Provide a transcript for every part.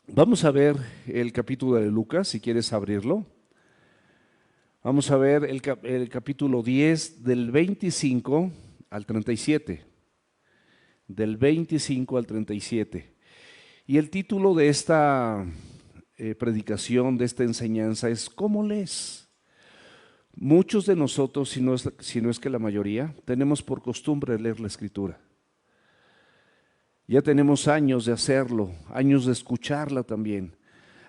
Vamos a ver el capítulo de Lucas, si quieres abrirlo. Vamos a ver el capítulo 10 del 25 al 37. Del 25 al 37. Y el título de esta predicación, de esta enseñanza es ¿cómo lees? Muchos de nosotros, si no es que la mayoría, tenemos por costumbre leer la Escritura. Ya tenemos años de hacerlo, años de escucharla también,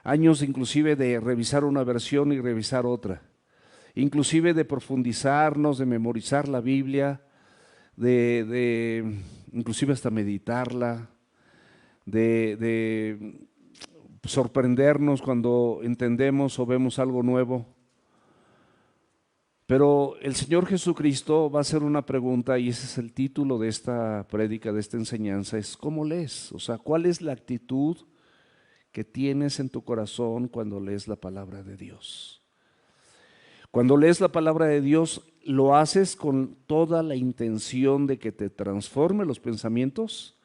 años inclusive de revisar una versión y revisar otra, inclusive de profundizarnos, de memorizar la Biblia, inclusive hasta meditarla, de sorprendernos cuando entendemos o vemos algo nuevo. Pero el Señor Jesucristo va a hacer una pregunta y ese es el título de esta prédica, de esta enseñanza, es ¿cómo lees? O sea, ¿cuál es la actitud que tienes en tu corazón cuando lees la palabra de Dios? Cuando lees la palabra de Dios, ¿lo haces con toda la intención de que te transforme los pensamientos?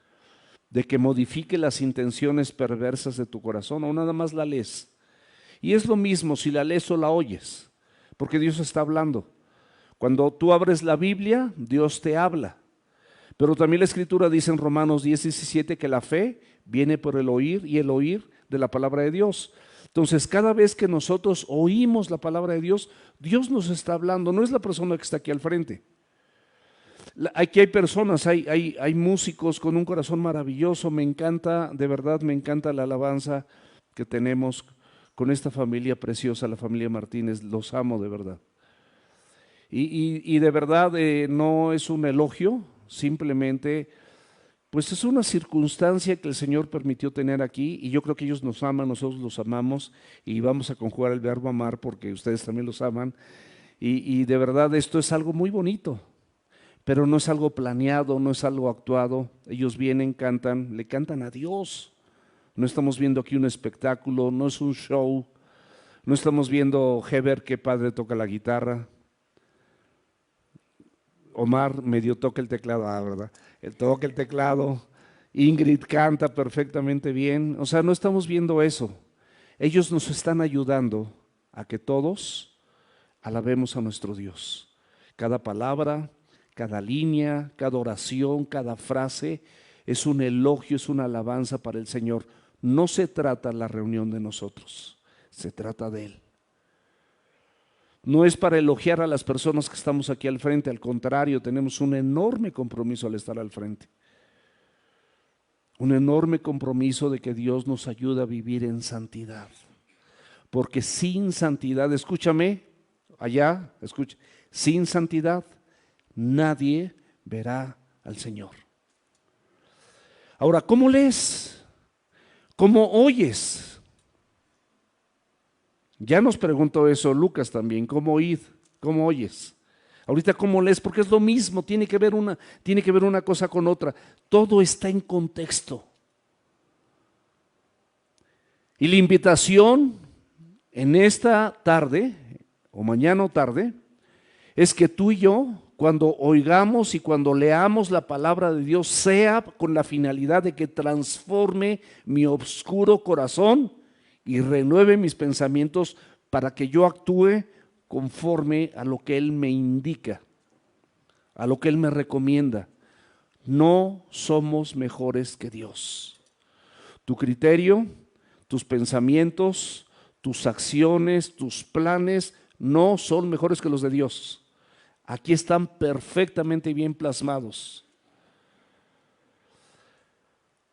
¿De que modifique las intenciones perversas de tu corazón o nada más la lees? Y es lo mismo si la lees o la oyes, porque Dios está hablando. Cuando tú abres la Biblia, Dios te habla. Pero también la Escritura dice en Romanos 10:17 que la fe viene por el oír y el oír de la palabra de Dios. Entonces, cada vez que nosotros oímos la palabra de Dios, Dios nos está hablando, no es la persona que está aquí al frente. Aquí hay personas, hay músicos con un corazón maravilloso, me encanta, de verdad me encanta la alabanza que tenemos con esta familia preciosa, la familia Martínez, los amo de verdad. Y de verdad no es un elogio, simplemente pues es una circunstancia que el Señor permitió tener aquí y yo creo que ellos nos aman, nosotros los amamos y vamos a conjugar el verbo amar porque ustedes también los aman y de verdad esto es algo muy bonito, pero no es algo planeado, no es algo actuado. Ellos vienen, cantan, le cantan a Dios. No estamos viendo aquí un espectáculo, no es un show, no estamos viendo Heber, qué padre toca la guitarra. Omar medio toca el teclado, ¿verdad? Él toca el teclado. Ingrid canta perfectamente bien. O sea, no estamos viendo eso. Ellos nos están ayudando a que todos alabemos a nuestro Dios. Cada palabra, cada línea, cada oración, cada frase es un elogio, es una alabanza para el Señor. No se trata la reunión de nosotros, se trata de Él. No es para elogiar a las personas que estamos aquí al frente, al contrario, tenemos un enorme compromiso al estar al frente. Un enorme compromiso de que Dios nos ayude a vivir en santidad. Porque sin santidad, escúchame, allá, escucha, sin santidad nadie verá al Señor. Ahora, ¿cómo lees? ¿Cómo oyes? Ya nos preguntó eso Lucas también, ¿cómo oíd? ¿Cómo oyes? Ahorita, ¿cómo lees? Porque es lo mismo, tiene que ver una cosa con otra. Todo está en contexto. Y la invitación en esta tarde, o mañana o tarde, es que tú y yo, cuando oigamos y cuando leamos la palabra de Dios, sea con la finalidad de que transforme mi oscuro corazón y renueve mis pensamientos para que yo actúe conforme a lo que Él me indica, a lo que Él me recomienda. No somos mejores que Dios. Tu criterio, tus pensamientos, tus acciones, tus planes no son mejores que los de Dios. Aquí están perfectamente bien plasmados.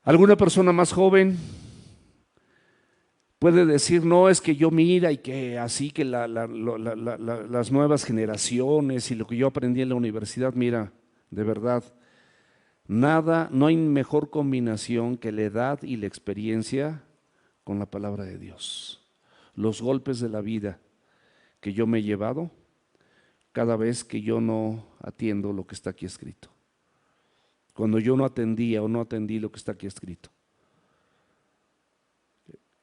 ¿Alguna persona más joven puede decir, no, es que yo mira y que así que las nuevas generaciones y lo que yo aprendí en la universidad, mira, de verdad, nada, no hay mejor combinación que la edad y la experiencia con la palabra de Dios? Los golpes de la vida que yo me he llevado cada vez que yo no atiendo lo que está aquí escrito. Cuando yo no atendía o no atendí lo que está aquí escrito.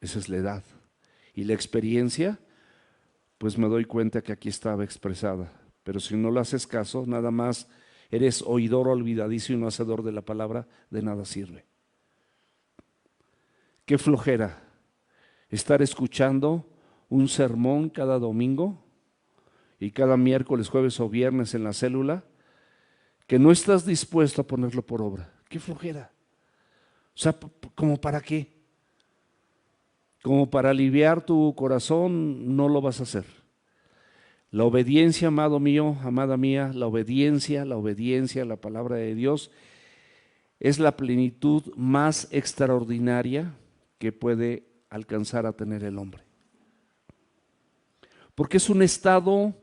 Esa es la edad. Y la experiencia, pues me doy cuenta que aquí estaba expresada. Pero si no le haces caso, nada más eres oidor olvidadizo y no hacedor de la palabra, de nada sirve. Qué flojera estar escuchando un sermón cada domingo y cada miércoles, jueves o viernes en la célula, que no estás dispuesto a ponerlo por obra? ¡Qué flojera! O sea, ¿como para qué? Como para aliviar tu corazón, no lo vas a hacer. La obediencia, amado mío, amada mía, la obediencia a la palabra de Dios es la plenitud más extraordinaria que puede alcanzar a tener el hombre. Porque es un estado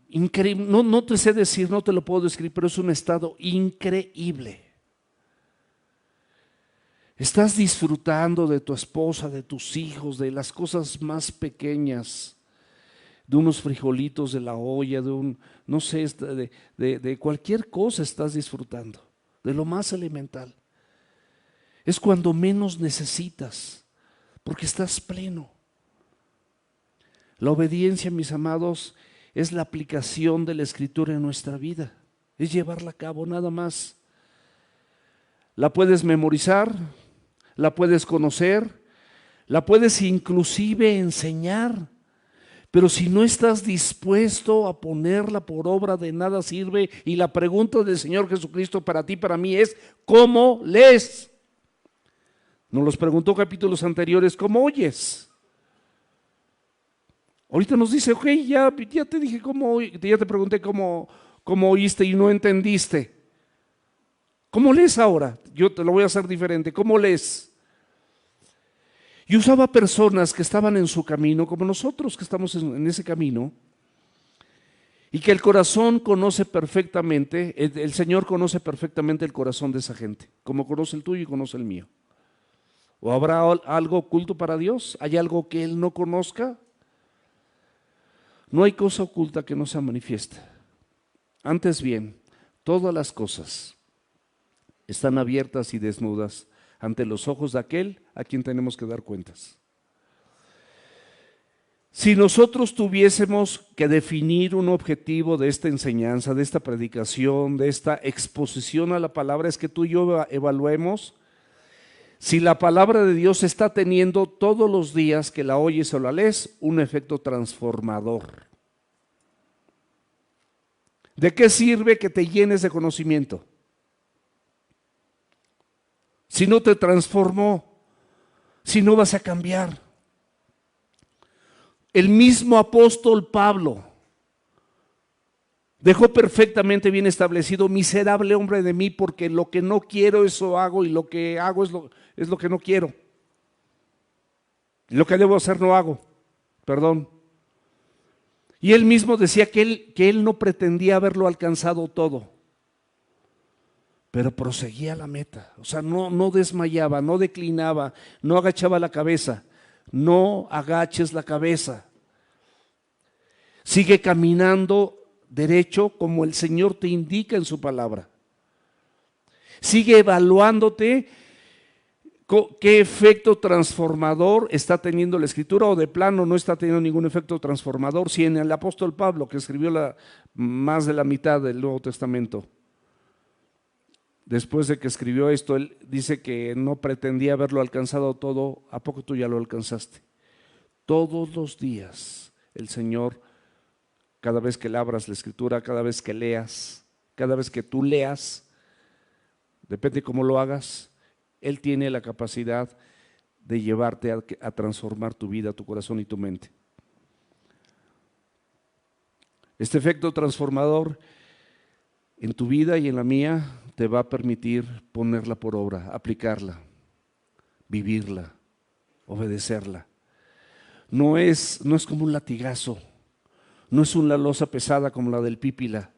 increíble, no te sé decir, no te lo puedo describir, pero es un estado increíble. Estás disfrutando de tu esposa, de tus hijos, de las cosas más pequeñas, de unos frijolitos de la olla, no sé, de cualquier cosa estás disfrutando, de lo más elemental. Es cuando menos necesitas, porque estás pleno. La obediencia, mis amados, es la aplicación de la Escritura en nuestra vida, es llevarla a cabo nada más. La puedes memorizar, la puedes conocer, la puedes inclusive enseñar, pero si no estás dispuesto a ponerla por obra, de nada sirve. Y la pregunta del Señor Jesucristo para ti, para mí es: ¿cómo lees? Nos los preguntó capítulos anteriores: ¿cómo oyes? Ahorita nos dice: ok, ya te dije ya te pregunté cómo oíste y no entendiste. ¿Cómo lees ahora? Yo te lo voy a hacer diferente. ¿Cómo lees? Y usaba personas que estaban en su camino, como nosotros que estamos en ese camino, y que el corazón conoce perfectamente, el Señor conoce perfectamente el corazón de esa gente, como conoce el tuyo y conoce el mío. ¿O habrá algo oculto para Dios? ¿Hay algo que Él no conozca? No hay cosa oculta que no sea manifiesta. Antes bien, todas las cosas están abiertas y desnudas ante los ojos de aquel a quien tenemos que dar cuentas. Si nosotros tuviésemos que definir un objetivo de esta enseñanza, de esta predicación, de esta exposición a la palabra, es que tú y yo evaluemos si la palabra de Dios está teniendo todos los días que la oyes o la lees un efecto transformador. ¿De qué sirve que te llenes de conocimiento si no te transformó, si no vas a cambiar? El mismo apóstol Pablo dejó perfectamente bien establecido: miserable hombre de mí, porque lo que no quiero eso hago, y lo que hago es lo que no quiero. Lo que debo hacer no hago, perdón. Y él mismo decía que él no pretendía haberlo alcanzado todo, pero proseguía la meta. O sea, no desmayaba, no declinaba, no agachaba la cabeza. No agaches la cabeza. Sigue caminando derecho como el Señor te indica en su palabra. Sigue evaluándote qué efecto transformador está teniendo la Escritura, o de plano no está teniendo ningún efecto transformador. Si en el apóstol Pablo, que escribió más de la mitad del Nuevo Testamento, después de que escribió esto, él dice que no pretendía haberlo alcanzado todo, ¿a poco tú ya lo alcanzaste? Todos los días el Señor, cada vez que le abras la Escritura, cada vez que leas, cada vez que tú leas, depende cómo lo hagas, Él tiene la capacidad de llevarte a transformar tu vida, tu corazón y tu mente. Este efecto transformador en tu vida y en la mía te va a permitir ponerla por obra, aplicarla, vivirla, obedecerla. No es como un latigazo, no es una losa pesada como la del Pípila.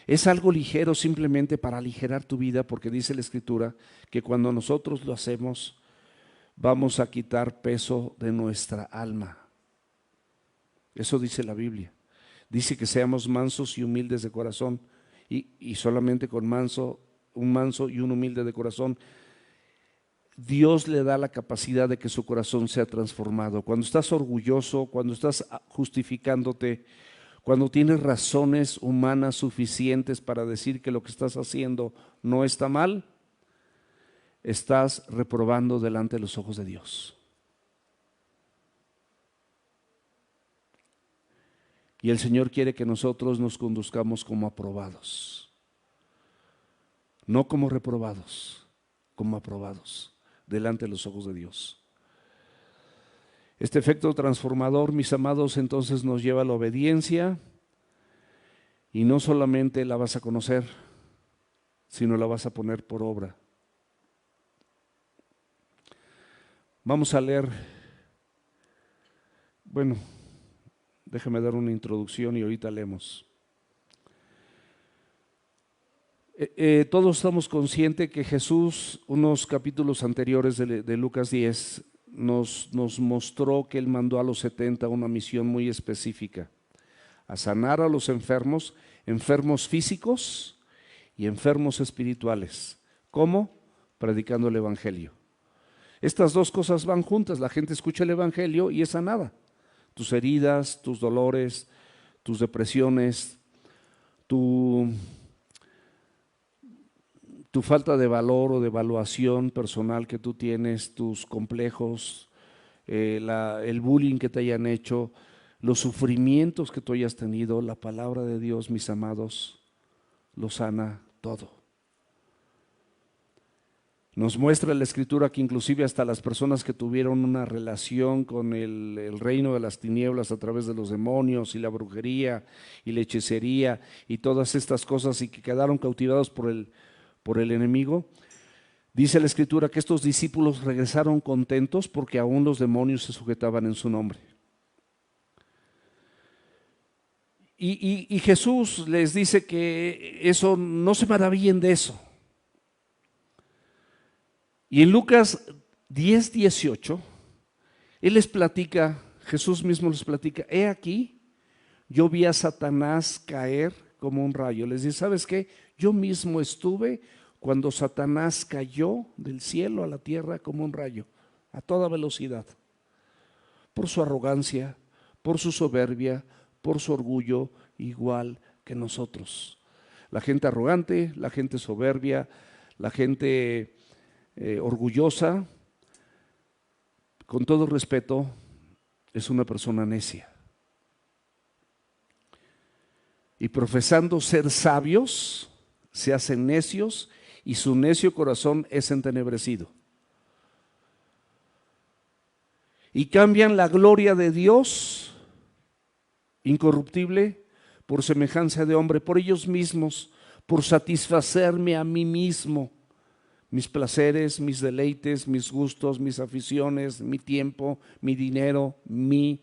Es algo ligero simplemente para aligerar tu vida, porque dice la Escritura que cuando nosotros lo hacemos vamos a quitar peso de nuestra alma. Eso dice la Biblia. Dice que seamos mansos y humildes de corazón, y solamente con un manso y un humilde de corazón, Dios le da la capacidad de que su corazón sea transformado. Cuando estás orgulloso, cuando estás justificándote, cuando tienes razones humanas suficientes para decir que lo que estás haciendo no está mal, estás reprobando delante de los ojos de Dios. Y el Señor quiere que nosotros nos conduzcamos como aprobados, no como reprobados, como aprobados delante de los ojos de Dios. Este efecto transformador, mis amados, entonces nos lleva a la obediencia, y no solamente la vas a conocer, sino la vas a poner por obra. Vamos a leer, bueno, déjame dar una introducción y ahorita leemos. Todos estamos conscientes que Jesús, unos capítulos anteriores de Lucas 10, nos mostró que Él mandó a los 70 una misión muy específica: a sanar a los enfermos, enfermos físicos y enfermos espirituales. ¿Cómo? Predicando el Evangelio. Estas dos cosas van juntas. La gente escucha el Evangelio y es sanada. Tus heridas, tus dolores, tus depresiones, tu falta de valor o de evaluación personal que tú tienes, tus complejos, el bullying que te hayan hecho, los sufrimientos que tú hayas tenido, la palabra de Dios, mis amados, lo sana todo. Nos muestra la Escritura que inclusive hasta las personas que tuvieron una relación con el reino de las tinieblas a través de los demonios y la brujería y la hechicería y todas estas cosas, y que quedaron cautivados por el enemigo, dice la Escritura que estos discípulos regresaron contentos porque aún los demonios se sujetaban en su nombre. Y Jesús les dice que eso, no se maravillen de eso. Y en Lucas 10:18, Él les platica, Jesús mismo les platica: he aquí, yo vi a Satanás caer como un rayo. Les dice: ¿sabes qué? Yo mismo estuve cuando Satanás cayó del cielo a la tierra como un rayo, a toda velocidad, por su arrogancia, por su soberbia, por su orgullo, igual que nosotros. La gente arrogante, la gente soberbia, la gente orgullosa, con todo respeto, es una persona necia. Y profesando ser sabios, se hacen necios, y su necio corazón es entenebrecido. Y cambian la gloria de Dios incorruptible por semejanza de hombre, por ellos mismos, por satisfacerme a mí mismo, mis placeres, mis deleites, mis gustos, mis aficiones, mi tiempo, mi dinero, mi.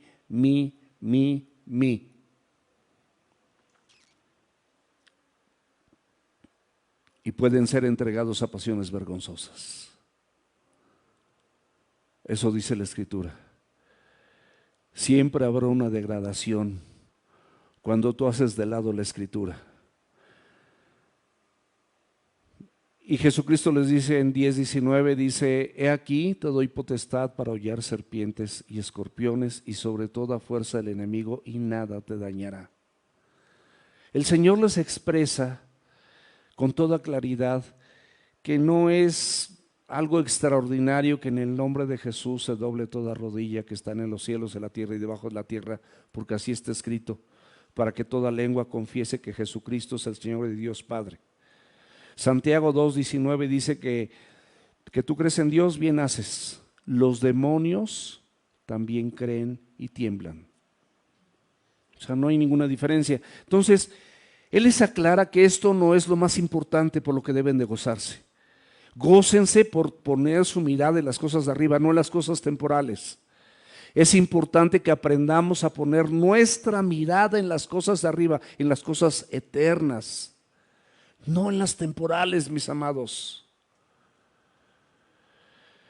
Y pueden ser entregados a pasiones vergonzosas. Eso dice la Escritura. Siempre habrá una degradación cuando tú haces de lado la Escritura. Y Jesucristo les dice en 10:19, dice: he aquí te doy potestad para hollar serpientes y escorpiones y sobre toda fuerza del enemigo, y nada te dañará. El Señor les expresa con toda claridad que no es algo extraordinario que en el nombre de Jesús se doble toda rodilla que están en los cielos, en la tierra y debajo de la tierra, porque así está escrito, para que toda lengua confiese que Jesucristo es el Señor de Dios Padre. Santiago 2:19 dice que tú crees en Dios, bien haces. Los demonios también creen y tiemblan. O sea, no hay ninguna diferencia. Entonces, Él les aclara que esto no es lo más importante por lo que deben de gozarse. Gócense por poner su mirada en las cosas de arriba, no en las cosas temporales. Es importante que aprendamos a poner nuestra mirada en las cosas de arriba, en las cosas eternas, no en las temporales, mis amados.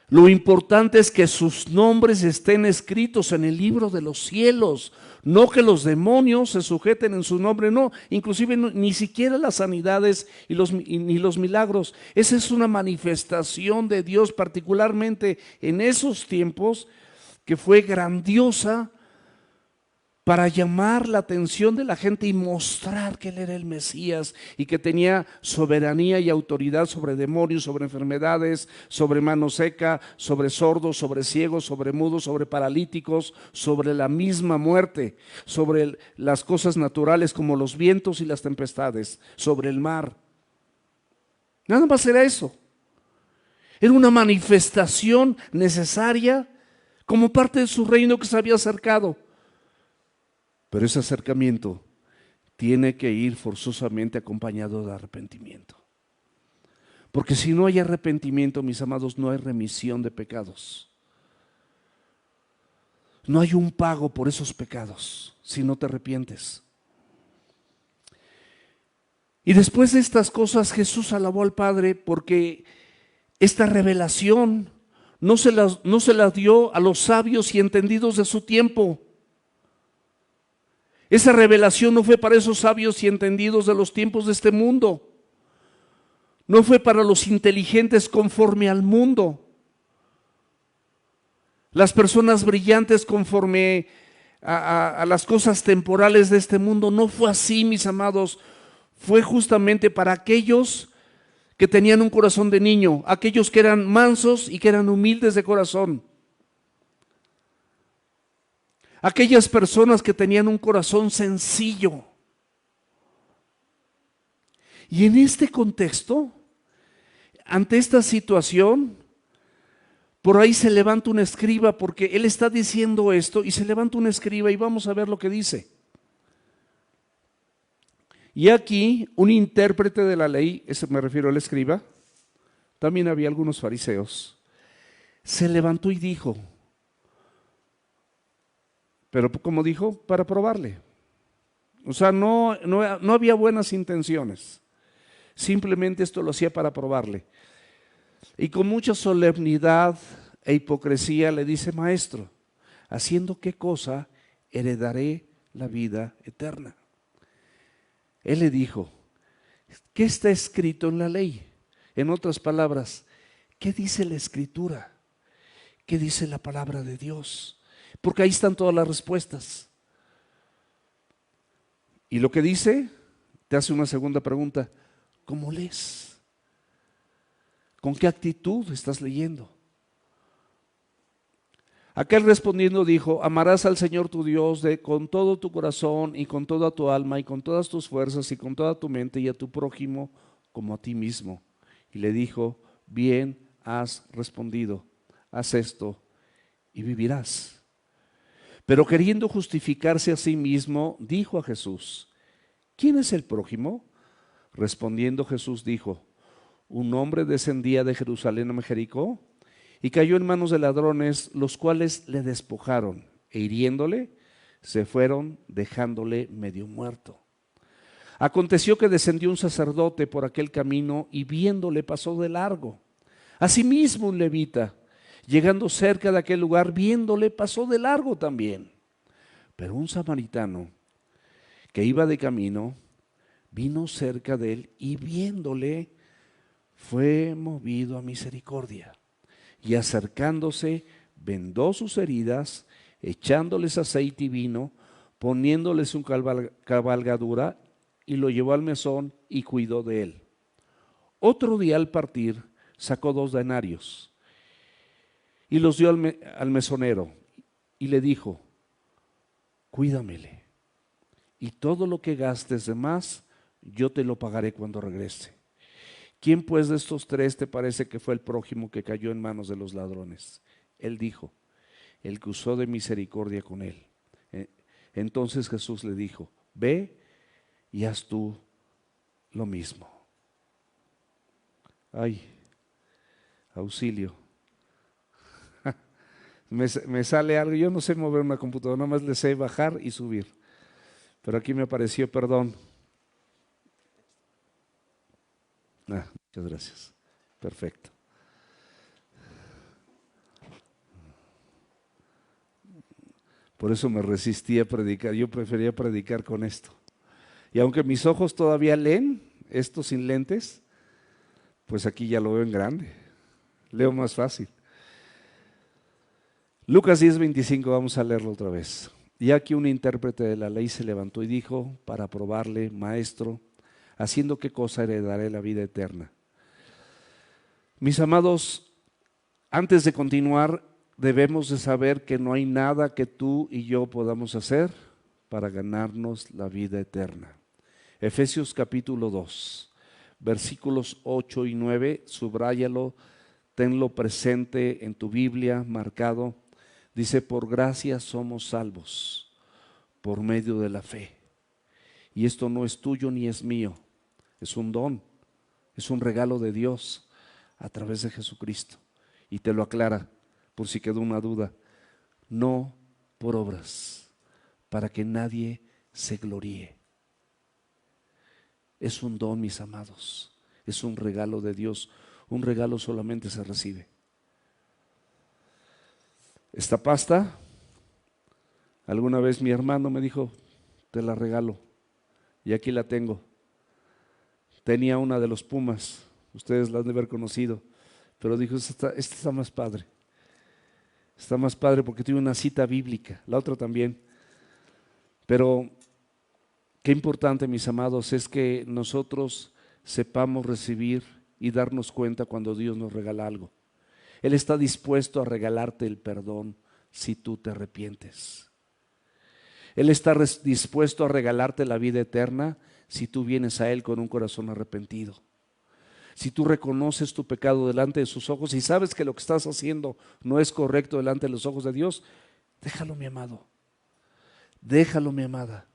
Lo importante es que sus nombres estén escritos en el libro de los cielos, no que los demonios se sujeten en su nombre, no, inclusive ni siquiera las sanidades ni los milagros. Esa es una manifestación de Dios, particularmente en esos tiempos, que fue grandiosa para llamar la atención de la gente y mostrar que Él era el Mesías y que tenía soberanía y autoridad sobre demonios, sobre enfermedades, sobre mano seca, sobre sordos, sobre ciegos, sobre mudos, sobre paralíticos, sobre la misma muerte, sobre las cosas naturales como los vientos y las tempestades, sobre el mar. Nada más era eso. Era una manifestación necesaria como parte de su reino que se había acercado. Pero ese acercamiento tiene que ir forzosamente acompañado de arrepentimiento. Porque si no hay arrepentimiento, mis amados, no hay remisión de pecados. No hay un pago por esos pecados si no te arrepientes. Y después de estas cosas, Jesús alabó al Padre porque esta revelación no se la dio a los sabios y entendidos de su tiempo. Esa revelación no fue para esos sabios y entendidos de los tiempos de este mundo. No fue para los inteligentes conforme al mundo. Las personas brillantes conforme a las cosas temporales de este mundo. No fue así, mis amados. Fue justamente para aquellos que tenían un corazón de niño, aquellos que eran mansos y que eran humildes de corazón. Aquellas personas que tenían un corazón sencillo. Y en este contexto, ante esta situación, por ahí se levanta un escriba, porque él está diciendo esto, y se levanta un escriba y vamos a ver lo que dice. Y aquí un intérprete de la ley, ese me refiero al escriba, también había algunos fariseos, se levantó y dijo, pero como dijo, para probarle. O sea, no había buenas intenciones, simplemente esto lo hacía para probarle. Y con mucha solemnidad e hipocresía le dice, maestro, ¿haciendo qué cosa heredaré la vida eterna? Él le dijo, ¿qué está escrito en la ley? En otras palabras, ¿qué dice la Escritura? ¿Qué dice la palabra de Dios? Porque ahí están todas las respuestas. Y lo que dice, te hace una segunda pregunta, ¿cómo lees? ¿Con qué actitud estás leyendo? Aquel respondiendo dijo, amarás al Señor tu Dios con todo tu corazón y con toda tu alma y con todas tus fuerzas y con toda tu mente y a tu prójimo como a ti mismo. Y le dijo, bien has respondido, haz esto y vivirás. Pero queriendo justificarse a sí mismo, dijo a Jesús, ¿quién es el prójimo? Respondiendo Jesús dijo, un hombre descendía de Jerusalén a Jericó y cayó en manos de ladrones, los cuales le despojaron e hiriéndole, se fueron dejándole medio muerto. Aconteció que descendió un sacerdote por aquel camino y viéndole pasó de largo. Asimismo un levita, llegando cerca de aquel lugar, viéndole pasó de largo también. Pero un samaritano que iba de camino, vino cerca de él y viéndole, fue movido a misericordia. Y acercándose, vendó sus heridas, echándoles aceite y vino, poniéndoles un cabalgadura, y lo llevó al mesón y cuidó de él. Otro día al partir, sacó 2 denarios y los dio al mesonero y le dijo, cuídamele, y todo lo que gastes de más, yo te lo pagaré cuando regrese. ¿Quién pues de estos 3 te parece que fue el prójimo que cayó en manos de los ladrones? Él dijo, el que usó de misericordia con él. Entonces Jesús le dijo, ve y haz tú lo mismo. Ay, auxilio. Me sale algo, yo no sé mover una computadora, nada más le sé bajar y subir. Pero aquí me apareció, perdón. Muchas gracias. Perfecto. Por eso me resistí a predicar. Yo prefería predicar con esto. Y aunque mis ojos todavía leen, esto sin lentes, pues aquí ya lo veo en grande. Leo más fácil. Lucas 10:25, vamos a leerlo otra vez. Y aquí un intérprete de la ley se levantó y dijo, para probarle: Maestro, ¿haciendo qué cosa heredaré la vida eterna? Mis amados, antes de continuar, debemos de saber que no hay nada que tú y yo podamos hacer para ganarnos la vida eterna. Efesios capítulo 2, versículos 8 y 9, subráyalo, tenlo presente en tu Biblia, marcado. Dice: por gracia somos salvos, por medio de la fe. Y esto no es tuyo ni es mío, es un don, es un regalo de Dios a través de Jesucristo. Y te lo aclara, por si quedó una duda: no por obras, para que nadie se gloríe. Es un don, mis amados, es un regalo de Dios. Un regalo solamente se recibe. Esta pasta, alguna vez mi hermano me dijo: te la regalo, y aquí la tengo. Tenía una de los Pumas, ustedes la han de haber conocido, pero dijo: esta está más padre. Está más padre porque tiene una cita bíblica, la otra también. Pero qué importante, mis amados, es que nosotros sepamos recibir y darnos cuenta cuando Dios nos regala algo. Él está dispuesto a regalarte el perdón si tú te arrepientes. Él está dispuesto a regalarte la vida eterna si tú vienes a Él con un corazón arrepentido. Si tú reconoces tu pecado delante de sus ojos y sabes que lo que estás haciendo no es correcto delante de los ojos de Dios, déjalo, mi amado. Déjalo, mi amada.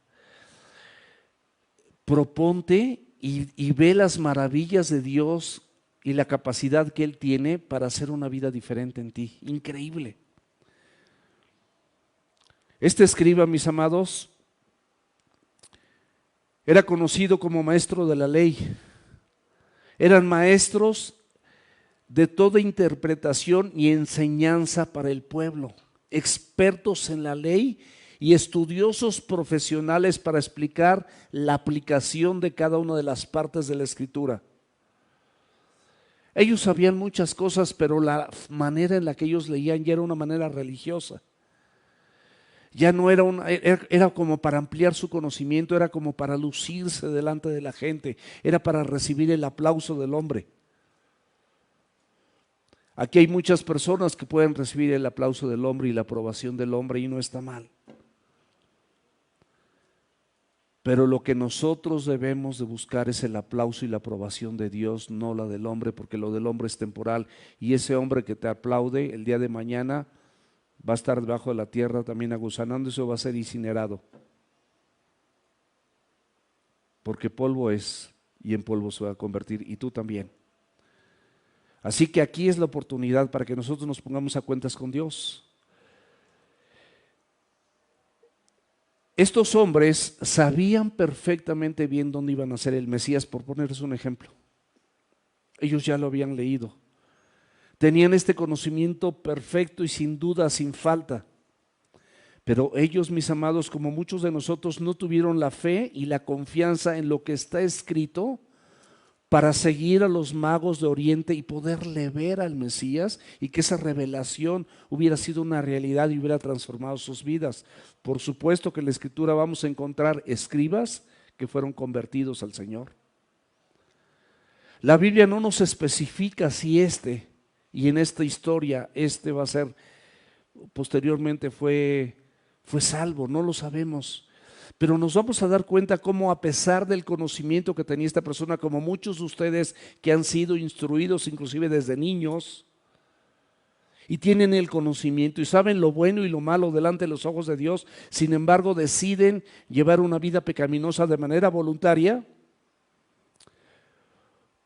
Proponte y ve las maravillas de Dios y la capacidad que Él tiene para hacer una vida diferente en ti. Increíble. Este escriba, mis amados, era conocido como maestro de la ley. Eran maestros de toda interpretación y enseñanza para el pueblo, expertos en la ley y estudiosos profesionales para explicar la aplicación de cada una de las partes de la Escritura. Ellos sabían muchas cosas, pero la manera en la que ellos leían ya era una manera religiosa. Ya no era era como para ampliar su conocimiento, era como para lucirse delante de la gente, era para recibir el aplauso del hombre. Aquí hay muchas personas que pueden recibir el aplauso del hombre y la aprobación del hombre, y no está mal. Pero lo que nosotros debemos de buscar es el aplauso y la aprobación de Dios, no la del hombre, porque lo del hombre es temporal, y ese hombre que te aplaude el día de mañana va a estar debajo de la tierra también aguzanándose o va a ser incinerado. Porque polvo es y en polvo se va a convertir, y tú también. Así que aquí es la oportunidad para que nosotros nos pongamos a cuentas con Dios. Estos hombres sabían perfectamente bien dónde iban a ser el Mesías, por ponerles un ejemplo. Ellos ya lo habían leído. Tenían este conocimiento perfecto y sin duda, sin falta. Pero ellos, mis amados, como muchos de nosotros, no tuvieron la fe y la confianza en lo que está escrito para seguir a los magos de Oriente y poderle ver al Mesías y que esa revelación hubiera sido una realidad y hubiera transformado sus vidas. Por supuesto que en la Escritura vamos a encontrar escribas que fueron convertidos al Señor. La Biblia no nos especifica si y en esta historia va a ser, posteriormente fue salvo, no lo sabemos. Pero nos vamos a dar cuenta cómo, a pesar del conocimiento que tenía esta persona, como muchos de ustedes que han sido instruidos inclusive desde niños y tienen el conocimiento y saben lo bueno y lo malo delante de los ojos de Dios, sin embargo deciden llevar una vida pecaminosa de manera voluntaria,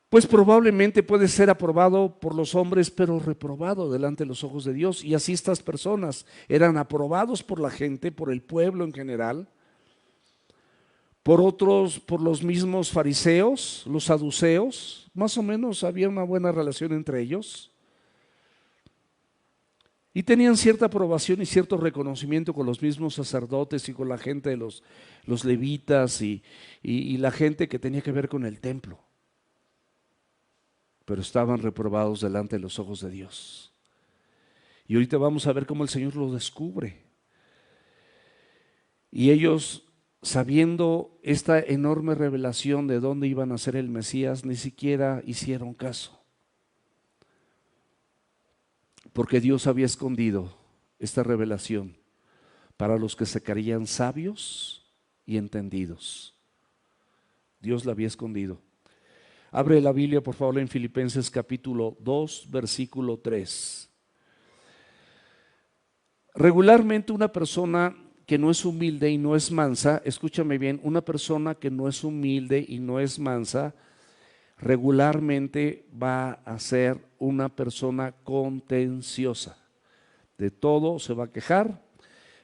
pues probablemente puede ser aprobado por los hombres, pero reprobado delante de los ojos de Dios. Y así estas personas eran aprobados por la gente, por el pueblo en general, por otros, por los mismos fariseos, los saduceos. Más o menos había una buena relación entre ellos. Y tenían cierta aprobación y cierto reconocimiento con los mismos sacerdotes y con la gente de los levitas y la gente que tenía que ver con el templo. Pero estaban reprobados delante de los ojos de Dios. Y ahorita vamos a ver cómo el Señor lo descubre. Y ellos, sabiendo esta enorme revelación de dónde iban a ser el Mesías, ni siquiera hicieron caso, porque Dios había escondido esta revelación para los que se creían sabios y entendidos. Dios la había escondido. Abre la Biblia, por favor, en Filipenses capítulo 2, versículo 3. Regularmente una persona que no es humilde y no es mansa, escúchame bien, una persona que no es humilde y no es mansa, regularmente va a ser una persona contenciosa. De todo se va a quejar,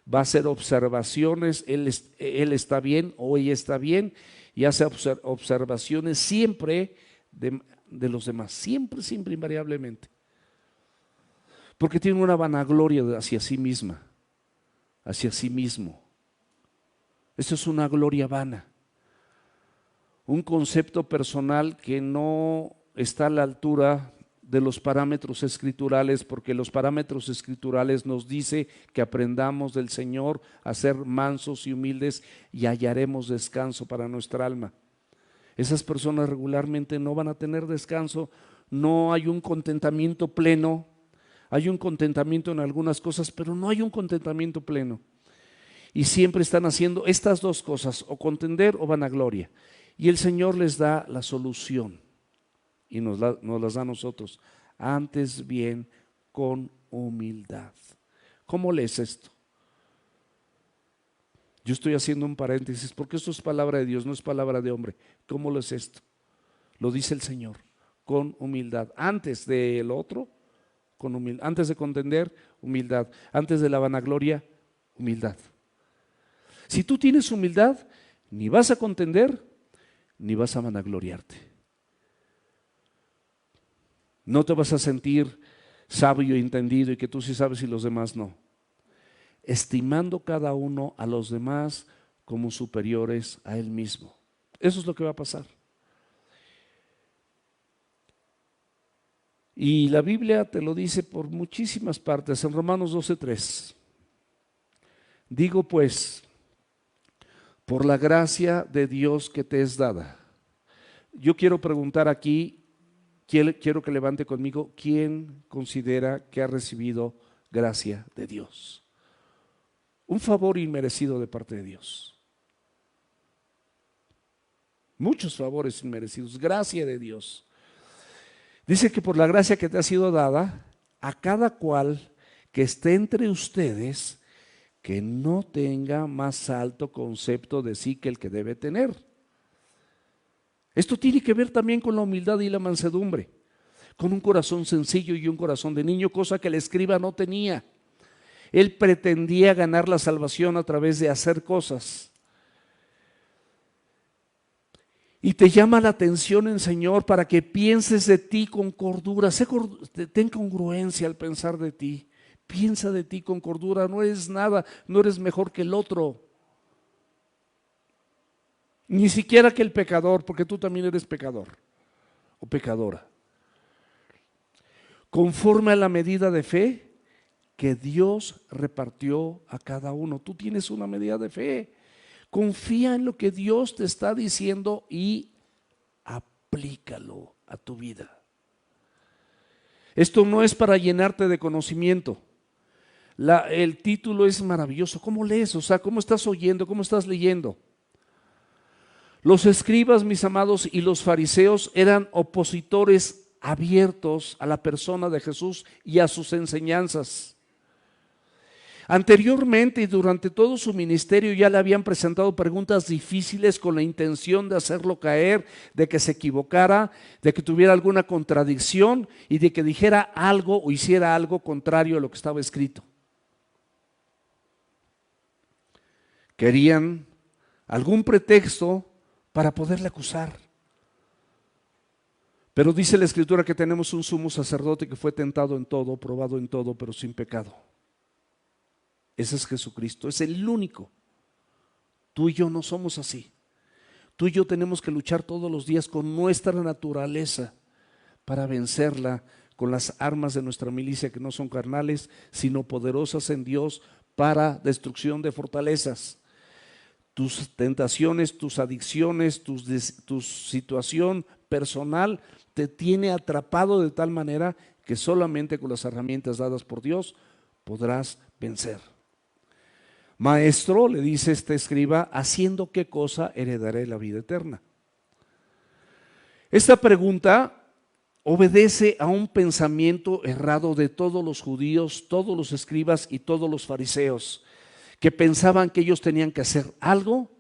va a hacer observaciones, él está bien o ella está bien, y hace observaciones siempre de los demás, siempre, invariablemente. Porque tiene una vanagloria hacia sí misma, hacia sí mismo. Eso es una gloria vana, un concepto personal que no está a la altura de los parámetros escriturales, porque los parámetros escriturales nos dice que aprendamos del Señor a ser mansos y humildes y hallaremos descanso para nuestra alma. Esas personas regularmente no van a tener descanso, no hay un contentamiento pleno, hay un contentamiento en algunas cosas, pero no hay un contentamiento pleno. Y siempre están haciendo estas dos cosas, o contender o vanagloria. Y el Señor les da la solución y nos las da a nosotros. Antes bien, con humildad. ¿Cómo lees esto? Yo estoy haciendo un paréntesis porque esto es palabra de Dios, no es palabra de hombre. ¿Cómo lees esto? Lo dice el Señor, con humildad. Antes del otro, con humildad. Antes de contender, humildad. Antes de la vanagloria, humildad. Si tú tienes humildad, ni vas a contender, ni vas a vanagloriarte. No te vas a sentir sabio y entendido y que tú sí sabes y los demás no. Estimando cada uno a los demás como superiores a él mismo. Eso es lo que va a pasar. Y la Biblia te lo dice por muchísimas partes. En Romanos 12:3. Digo pues, por la gracia de Dios que te es dada. Yo quiero preguntar aquí, quiero que levante conmigo, ¿quién considera que ha recibido gracia de Dios? Un favor inmerecido de parte de Dios. Muchos favores inmerecidos, gracia de Dios. Dice que por la gracia que te ha sido dada, a cada cual que esté entre ustedes, que no tenga más alto concepto de sí que el que debe tener. Esto tiene que ver también con la humildad y la mansedumbre, con un corazón sencillo y un corazón de niño, cosa que el escriba no tenía. Él pretendía ganar la salvación a través de hacer cosas. Y te llama la atención el Señor para que pienses de ti con cordura, ten congruencia al pensar de ti. Piensa de ti con cordura, no eres nada, no eres mejor que el otro. Ni siquiera que el pecador, porque tú también eres pecador o pecadora. Conforme a la medida de fe que Dios repartió a cada uno. Tú tienes una medida de fe. Confía en lo que Dios te está diciendo y aplícalo a tu vida. Esto no es para llenarte de conocimiento. El título es maravilloso. ¿Cómo lees? O sea, ¿cómo estás oyendo? ¿Cómo estás leyendo? Los escribas, mis amados, y los fariseos eran opositores abiertos a la persona de Jesús y a sus enseñanzas. Anteriormente y durante todo su ministerio ya le habían presentado preguntas difíciles con la intención de hacerlo caer, de que se equivocara, de que tuviera alguna contradicción y de que dijera algo o hiciera algo contrario a lo que estaba escrito. Querían algún pretexto para poderle acusar. Pero dice la Escritura que tenemos un sumo sacerdote que fue tentado en todo, probado en todo, pero sin pecado. Ese es Jesucristo, es el único. Tú y yo no somos así. Tú y yo tenemos que luchar todos los días con nuestra naturaleza para vencerla con las armas de nuestra milicia, que no son carnales, sino poderosas en Dios para destrucción de fortalezas. tus tentaciones, tus adicciones, tu situación personal te tiene atrapado de tal manera que solamente con las herramientas dadas por Dios podrás vencer. Maestro, le dice este escriba, ¿haciendo qué cosa heredaré la vida eterna? Esta pregunta obedece a un pensamiento errado de todos los judíos, todos los escribas y todos los fariseos, que pensaban que ellos tenían que hacer algo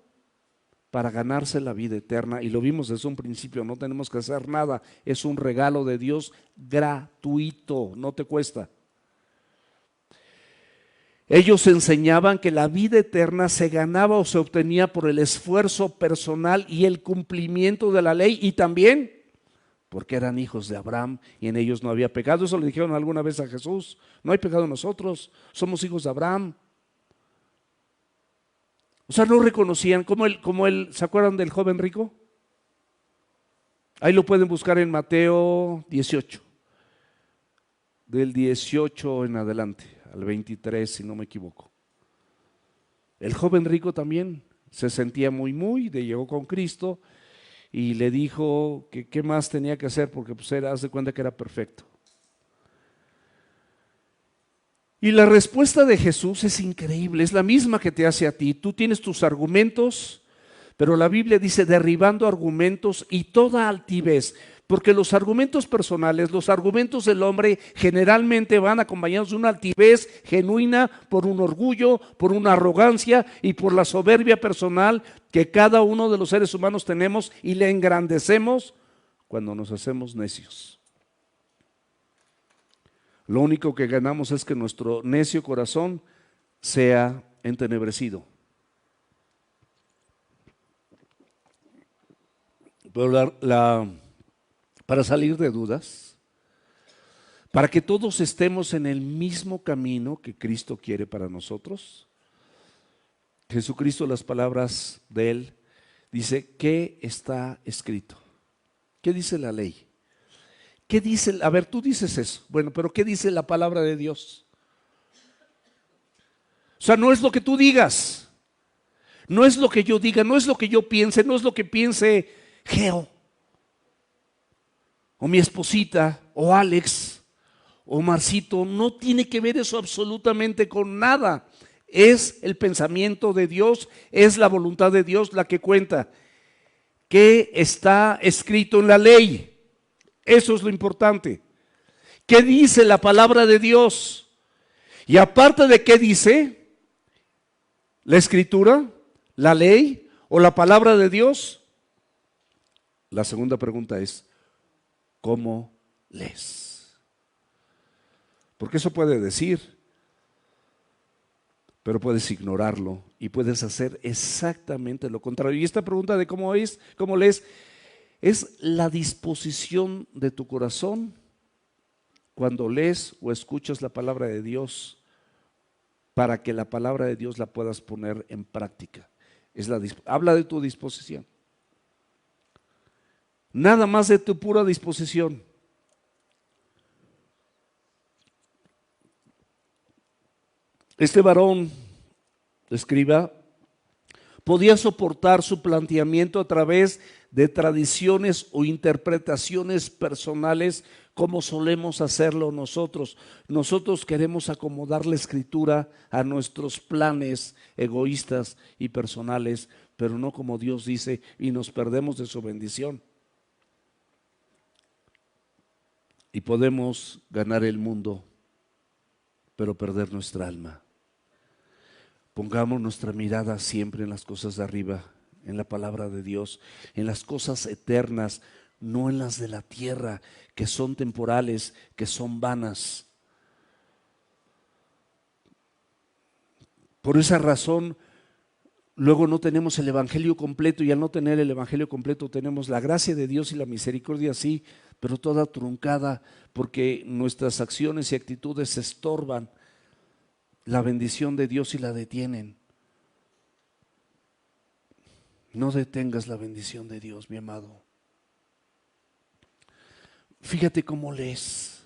para ganarse la vida eterna. Y lo vimos desde un principio, no tenemos que hacer nada, es un regalo de Dios gratuito, no te cuesta. Ellos enseñaban que la vida eterna se ganaba o se obtenía por el esfuerzo personal y el cumplimiento de la ley, y también porque eran hijos de Abraham y en ellos no había pecado. Eso le dijeron alguna vez a Jesús: no hay pecado en nosotros, somos hijos de Abraham. O sea, no reconocían, como él, ¿se acuerdan del joven rico? Ahí lo pueden buscar en Mateo 18, del 18 en adelante, al 23 si no me equivoco. El joven rico también se sentía muy, llegó con Cristo y le dijo que qué más tenía que hacer, porque pues haz de cuenta que era perfecto. Y la respuesta de Jesús es increíble, es la misma que te hace a ti. Tú tienes tus argumentos, pero la Biblia dice derribando argumentos y toda altivez, porque los argumentos personales, los argumentos del hombre generalmente van acompañados de una altivez genuina, por un orgullo, por una arrogancia y por la soberbia personal que cada uno de los seres humanos tenemos, y le engrandecemos cuando nos hacemos necios. Lo único que ganamos es que nuestro necio corazón sea entenebrecido. Pero para salir de dudas, para que todos estemos en el mismo camino que Cristo quiere para nosotros, Jesucristo, las palabras de Él, dice: ¿qué está escrito? ¿Qué dice la ley? ¿Qué dice? A ver, tú dices eso. Bueno, pero ¿qué dice la palabra de Dios? O sea, no es lo que tú digas, no es lo que yo diga, no es lo que yo piense, no es lo que piense Geo, o mi esposita, o Alex, o Marcito. No tiene que ver eso absolutamente con nada. Es el pensamiento de Dios, es la voluntad de Dios la que cuenta. ¿Qué está escrito en la ley? Eso es lo importante. ¿Qué dice la palabra de Dios? Y aparte de qué dice la escritura, la ley o la palabra de Dios, la segunda pregunta es: ¿cómo lees? Porque eso puede decir, pero puedes ignorarlo y puedes hacer exactamente lo contrario. Y esta pregunta de cómo lees, es la disposición de tu corazón cuando lees o escuchas la palabra de Dios, para que la palabra de Dios la puedas poner en práctica. Habla de tu disposición. Nada más de tu pura disposición. Este varón, escriba, podía soportar su planteamiento a través de tradiciones o interpretaciones personales, como solemos hacerlo nosotros. Nosotros queremos acomodar la escritura a nuestros planes egoístas y personales, pero no como Dios dice, y nos perdemos de su bendición. Y podemos ganar el mundo, pero perder nuestra alma. Pongamos nuestra mirada siempre en las cosas de arriba, en la palabra de Dios, en las cosas eternas, no en las de la tierra, que son temporales, que son vanas. Por esa razón, luego no tenemos el evangelio completo, y al no tener el evangelio completo tenemos la gracia de Dios y la misericordia, sí, pero toda truncada, porque nuestras acciones y actitudes estorban la bendición de Dios y la detienen. No detengas la bendición de Dios, mi amado. Fíjate cómo lees.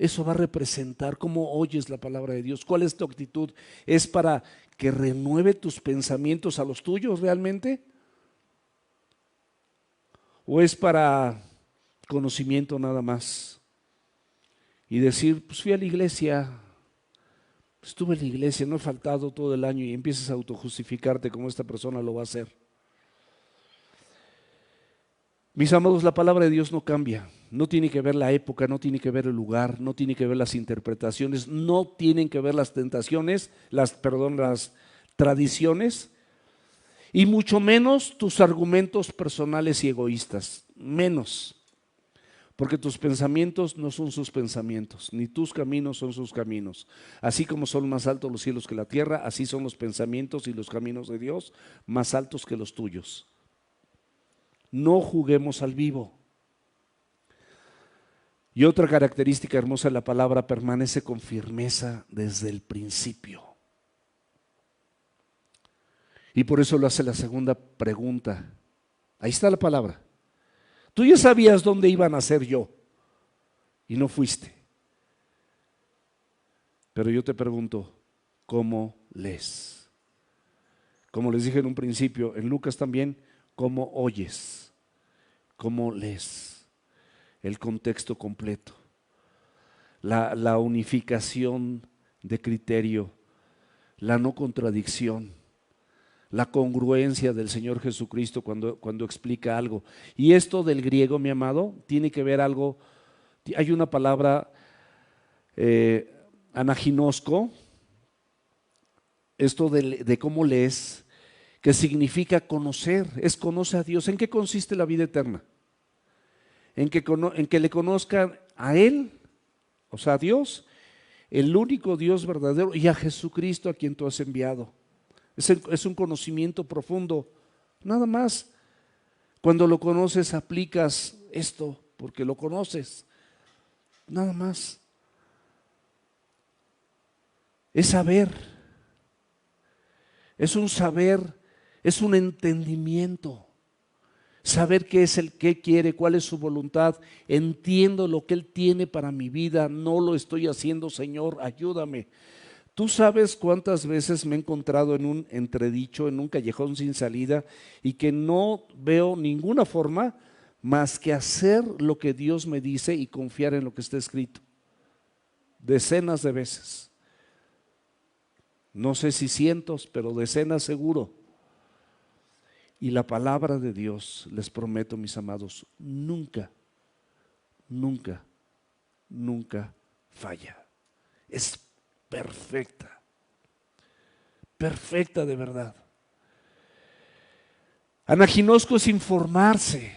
Eso va a representar cómo oyes la palabra de Dios. ¿Cuál es tu actitud? ¿Es para que renueve tus pensamientos a los tuyos realmente? ¿O es para conocimiento nada más? Y decir, pues fui a la iglesia, estuve en la iglesia, no he faltado todo el año, y empiezas a autojustificarte como esta persona lo va a hacer. Mis amados, la palabra de Dios no cambia. No tiene que ver la época, no tiene que ver el lugar, no tiene que ver las interpretaciones, no tienen que ver las tentaciones, las tradiciones, y mucho menos tus argumentos personales y egoístas, menos, porque tus pensamientos no son sus pensamientos, ni tus caminos son sus caminos. Así como son más altos los cielos que la tierra, así son los pensamientos y los caminos de Dios más altos que los tuyos. No juguemos al vivo. Y otra característica hermosa de la palabra: permanece con firmeza desde el principio. Y por eso lo hace la segunda pregunta. Ahí está la palabra. Tú ya sabías dónde iba a nacer yo y no fuiste. Pero yo te pregunto, ¿cómo lees? Como les dije en un principio, en Lucas también, ¿cómo oyes? ¿Cómo lees? El contexto completo, la unificación de criterio, la no contradicción, la congruencia del Señor Jesucristo cuando explica algo. Y esto del griego, mi amado, tiene que ver algo. Hay una palabra anaginosco, esto de cómo lees, que significa conocer, es conoce a Dios. ¿En qué consiste la vida eterna? En que le conozcan a Él, o sea, a Dios, el único Dios verdadero, y a Jesucristo a quien tú has enviado. Es un conocimiento profundo, nada más. Cuando lo conoces aplicas esto porque lo conoces, nada más. Es saber, es un saber, es un entendimiento. Saber qué es el que quiere, cuál es su voluntad. Entiendo lo que Él tiene para mi vida, no lo estoy haciendo, Señor, ayúdame. Tú sabes cuántas veces me he encontrado en un entredicho, en un callejón sin salida, y que no veo ninguna forma más que hacer lo que Dios me dice y confiar en lo que está escrito. Decenas de veces. No sé si cientos, pero decenas seguro. Y la palabra de Dios, les prometo, mis amados, nunca, nunca, nunca falla. Es perfecta, perfecta de verdad. Anaginosco es informarse.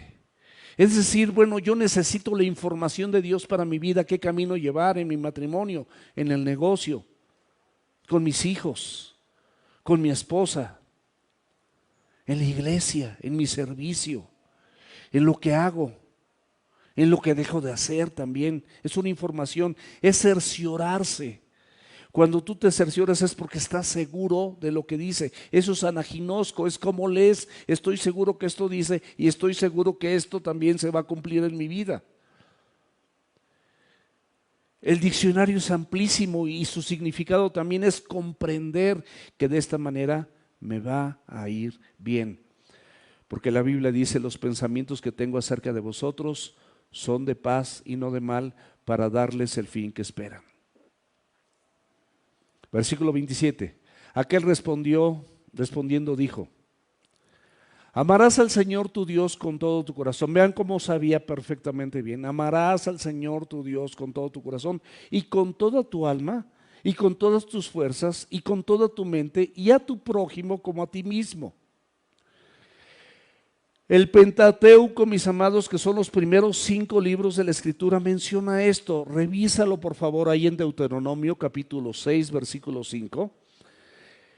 Es decir, bueno, yo necesito la información de Dios para mi vida, qué camino llevar en mi matrimonio, en el negocio, con mis hijos, con mi esposa, en la iglesia, en mi servicio, en lo que hago, en lo que dejo de hacer también. Es una información, es cerciorarse. Cuando tú te cercioras es porque estás seguro de lo que dice. Eso es anaginosco, es como lees, estoy seguro que esto dice y estoy seguro que esto también se va a cumplir en mi vida. El diccionario es amplísimo y su significado también es comprender que de esta manera me va a ir bien. Porque la Biblia dice: los pensamientos que tengo acerca de vosotros son de paz y no de mal, para darles el fin que esperan. Versículo 27. Aquel respondiendo dijo: amarás al Señor tu Dios con todo tu corazón. Vean cómo sabía perfectamente bien. Amarás al Señor tu Dios con todo tu corazón y con toda tu alma y con todas tus fuerzas y con toda tu mente, y a tu prójimo como a ti mismo. El Pentateuco, mis amados, que son los primeros 5 libros de la Escritura, menciona esto. Revísalo por favor ahí en Deuteronomio capítulo 6, versículo 5.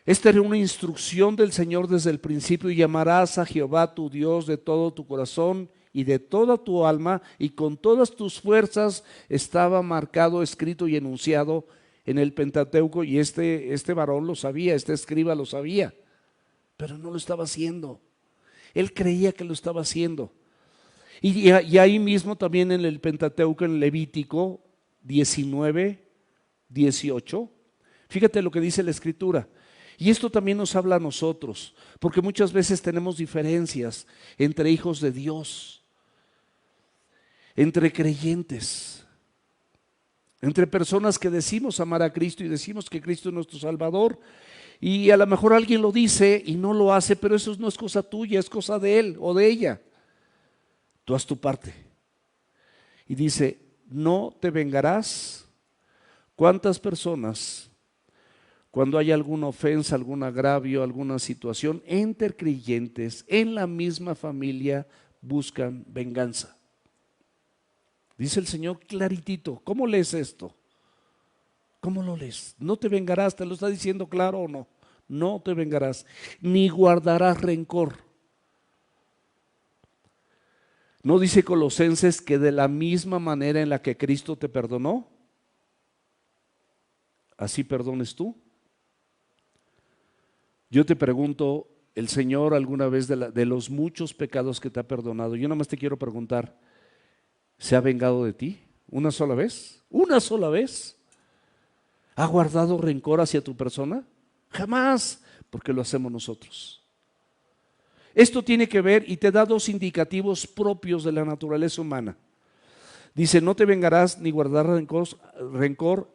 Esta era una instrucción del Señor desde el principio: y amarás a Jehová tu Dios de todo tu corazón y de toda tu alma y con todas tus fuerzas. Estaba marcado, escrito y enunciado en el Pentateuco, y este varón lo sabía, este escriba lo sabía, pero no lo estaba haciendo. Él creía que lo estaba haciendo. Y ahí mismo también en el Pentateuco, en Levítico, 19, 18. Fíjate lo que dice la Escritura. Y esto también nos habla a nosotros, porque muchas veces tenemos diferencias entre hijos de Dios, entre creyentes, entre personas que decimos amar a Cristo y decimos que Cristo es nuestro Salvador, y a lo mejor alguien lo dice y no lo hace, pero eso no es cosa tuya, es cosa de él o de ella. Tú haz tu parte. Y dice, no te vengarás. ¿Cuántas personas, cuando hay alguna ofensa, algún agravio, alguna situación entre creyentes en la misma familia, buscan venganza? Dice el Señor claritito. ¿Cómo lees esto? ¿Cómo lo lees? No te vengarás, ¿te lo está diciendo claro o no? No te vengarás, ni guardarás rencor. ¿No dice Colosenses que de la misma manera en la que Cristo te perdonó, así perdones tú? Yo te pregunto, ¿el Señor alguna vez de los muchos pecados que te ha perdonado, yo nada más te quiero preguntar, ¿se ha vengado de ti? ¿Una sola vez? ¿Una sola vez? ¿Ha guardado rencor hacia tu persona? Jamás, porque lo hacemos nosotros. Esto tiene que ver y te da dos indicativos propios de la naturaleza humana. Dice, no te vengarás ni guardarás rencor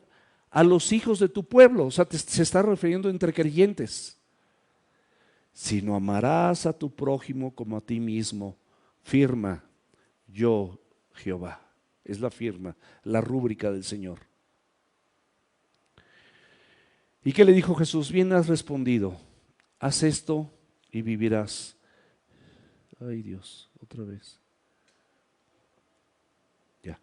a los hijos de tu pueblo. O sea, se está refiriendo entre creyentes. Sino amarás a tu prójimo como a ti mismo. Firma, yo Jehová. Es la firma, la rúbrica del Señor. ¿Y qué le dijo Jesús? Bien has respondido, haz esto y vivirás. Ay Dios, otra vez. Ya.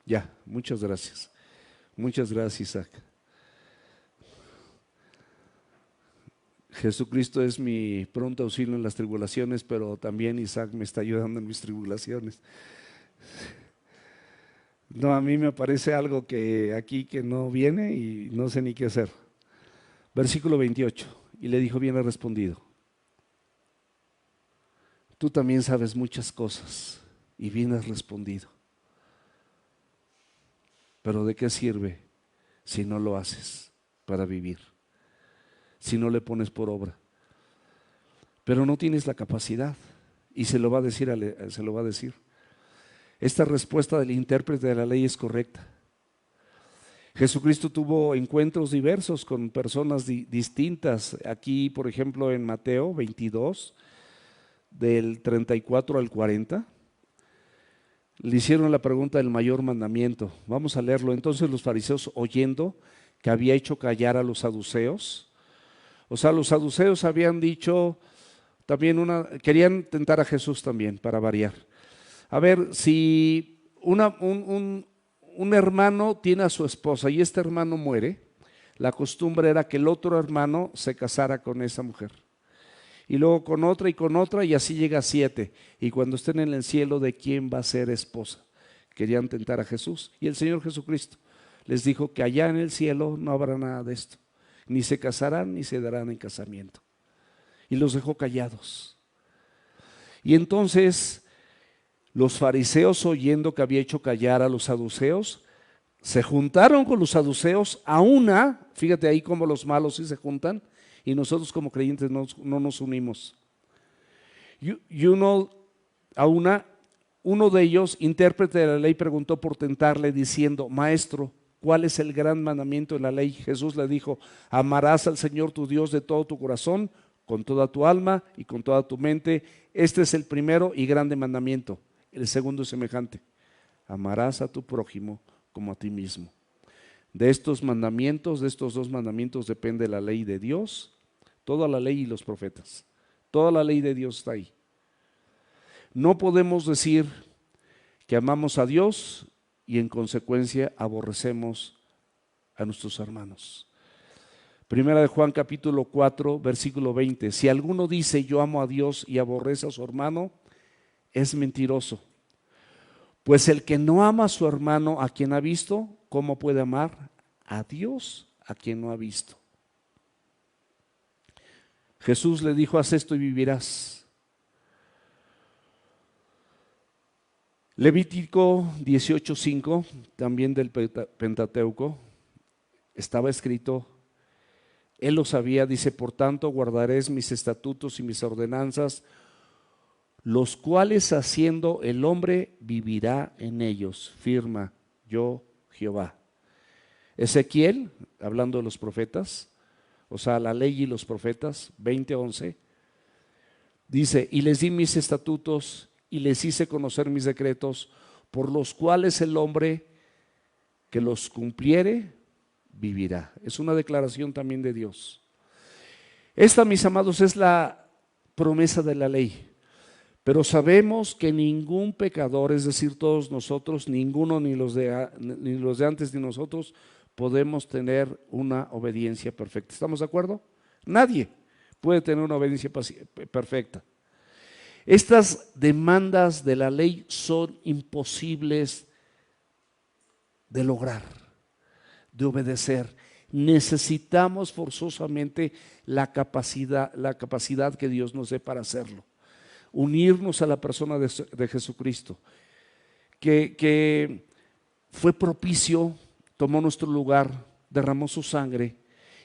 Ya, muchas gracias. Muchas gracias, Isaac. Jesucristo es mi pronto auxilio en las tribulaciones, pero también Isaac me está ayudando en mis tribulaciones. No, a mí me parece algo que aquí que no viene y no sé ni qué hacer. Versículo 28, y le dijo, bien ha respondido. Tú también sabes muchas cosas y bien has respondido. Pero ¿de qué sirve si no lo haces para vivir? Si no le pones por obra. Pero no tienes la capacidad y se lo va a decir. Esta respuesta del intérprete de la ley es correcta. Jesucristo tuvo encuentros diversos con personas distintas. Aquí, por ejemplo, en Mateo 22, del 34 al 40, le hicieron la pregunta del mayor mandamiento. Vamos a leerlo. Entonces los fariseos, oyendo que había hecho callar a los saduceos, o sea, los saduceos habían dicho también querían tentar a Jesús también, para variar. A ver, si un hermano tiene a su esposa y este hermano muere, la costumbre era que el otro hermano se casara con esa mujer. Y luego con otra y así llega a 7. Y cuando estén en el cielo, ¿de quién va a ser esposa? Querían tentar a Jesús. Y el Señor Jesucristo les dijo que allá en el cielo no habrá nada de esto. Ni se casarán ni se darán en casamiento. Y los dejó callados. Y entonces los fariseos, oyendo que había hecho callar a los saduceos, se juntaron con los saduceos a una, fíjate ahí cómo los malos sí se juntan, y nosotros como creyentes no nos unimos. Y uno de ellos, intérprete de la ley, preguntó por tentarle diciendo, Maestro, ¿cuál es el gran mandamiento de la ley? Jesús le dijo, amarás al Señor tu Dios de todo tu corazón, con toda tu alma y con toda tu mente. Este es el primero y grande mandamiento. El segundo es semejante, amarás a tu prójimo como a ti mismo. De estos dos mandamientos depende la ley de Dios, toda la ley y los profetas. Toda la ley de Dios está ahí. No podemos decir que amamos a Dios y en consecuencia aborrecemos a nuestros hermanos. Primera de Juan capítulo 4 versículo 20. Si alguno dice yo amo a Dios y aborrece a su hermano, es mentiroso. Pues el que no ama a su hermano a quien ha visto, ¿cómo puede amar a Dios a quien no ha visto? Jesús le dijo: haz esto y vivirás. Levítico 18:5, también del Pentateuco, estaba escrito, él lo sabía, dice: por tanto guardaréis mis estatutos y mis ordenanzas, los cuales haciendo el hombre vivirá en ellos, firma yo Jehová. Ezequiel, hablando de los profetas, o sea, la ley y los profetas, 20:11, dice: y les di mis estatutos y les hice conocer mis decretos, por los cuales el hombre que los cumpliere vivirá. Es una declaración también de Dios. Esta, mis amados, es la promesa de la ley. Pero sabemos que ningún pecador, es decir, todos nosotros, ninguno, ni los de antes ni nosotros, podemos tener una obediencia perfecta. ¿Estamos de acuerdo? Nadie puede tener una obediencia perfecta. Estas demandas de la ley son imposibles de lograr, de obedecer. Necesitamos forzosamente la capacidad que Dios nos dé para hacerlo. Unirnos a la persona de Jesucristo, que fue propicio, tomó nuestro lugar, derramó su sangre,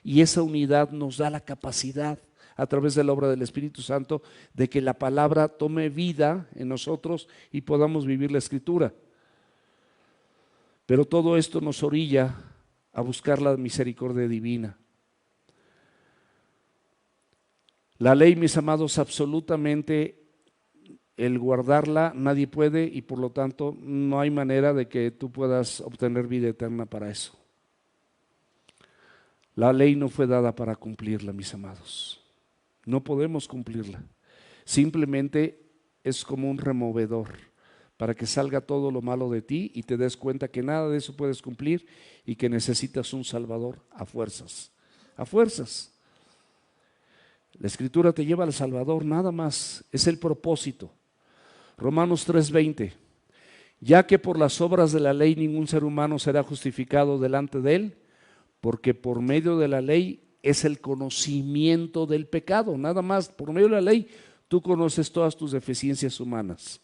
y esa unidad nos da la capacidad, a través de la obra del Espíritu Santo, de que la palabra tome vida en nosotros y podamos vivir la Escritura. Pero todo esto nos orilla a buscar la misericordia divina. La ley, mis amados, absolutamente el guardarla nadie puede, y por lo tanto no hay manera de que tú puedas obtener vida eterna para eso. La ley no fue dada para cumplirla, mis amados. No podemos cumplirla. Simplemente es como un removedor para que salga todo lo malo de ti y te des cuenta que nada de eso puedes cumplir y que necesitas un Salvador a fuerzas. A fuerzas. La Escritura te lleva al Salvador, nada más. Es el propósito. Romanos 3:20. Ya que por las obras de la ley ningún ser humano será justificado delante de él, porque por medio de la ley es el conocimiento del pecado. Nada más, por medio de la ley tú conoces todas tus deficiencias humanas.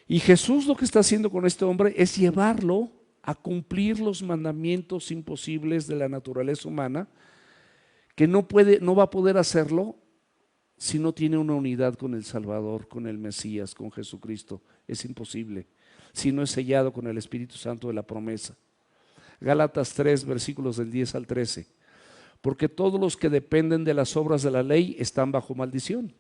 Y Jesús lo que está haciendo con este hombre es llevarlo a cumplir los mandamientos imposibles de la naturaleza humana, que no va a poder hacerlo si no tiene una unidad con el Salvador, con el Mesías, con Jesucristo. Es imposible si no es sellado con el Espíritu Santo de la promesa. Gálatas 3, versículos del 10 al 13. Porque todos los que dependen de las obras de la ley están bajo maldición.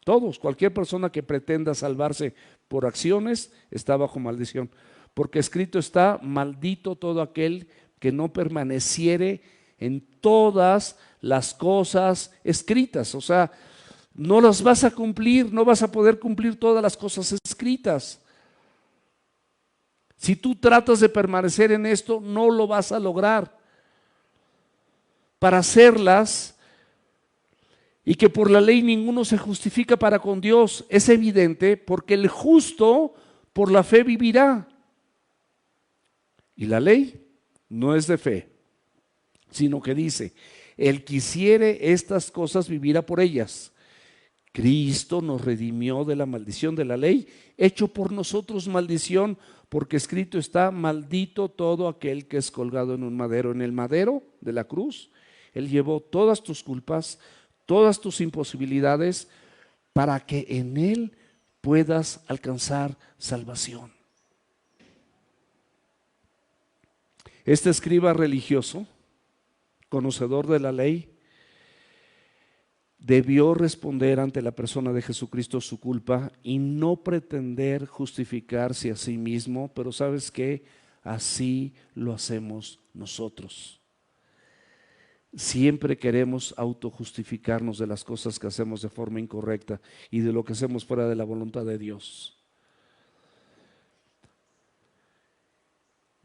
Todos, cualquier persona que pretenda salvarse por acciones está bajo maldición. Porque escrito está: maldito todo aquel que no permaneciere en todas las cosas escritas. O sea, no las vas a cumplir, no vas a poder cumplir todas las cosas escritas. Si tú tratas de permanecer en esto, no lo vas a lograr. Para hacerlas, y que por la ley ninguno se justifica para con Dios, es evidente, porque el justo por la fe vivirá. Y la ley no es de fe, sino que dice: el que hiciere estas cosas vivirá por ellas. Cristo nos redimió de la maldición de la ley, hecho por nosotros maldición, porque escrito está: maldito todo aquel que es colgado en un madero. En el madero de la cruz, Él llevó todas tus culpas, todas tus imposibilidades, para que en Él puedas alcanzar salvación. Este escriba religioso, conocedor de la ley, debió responder ante la persona de Jesucristo su culpa y no pretender justificarse a sí mismo, pero ¿sabes qué? Así lo hacemos nosotros. Siempre queremos autojustificarnos de las cosas que hacemos de forma incorrecta y de lo que hacemos fuera de la voluntad de Dios.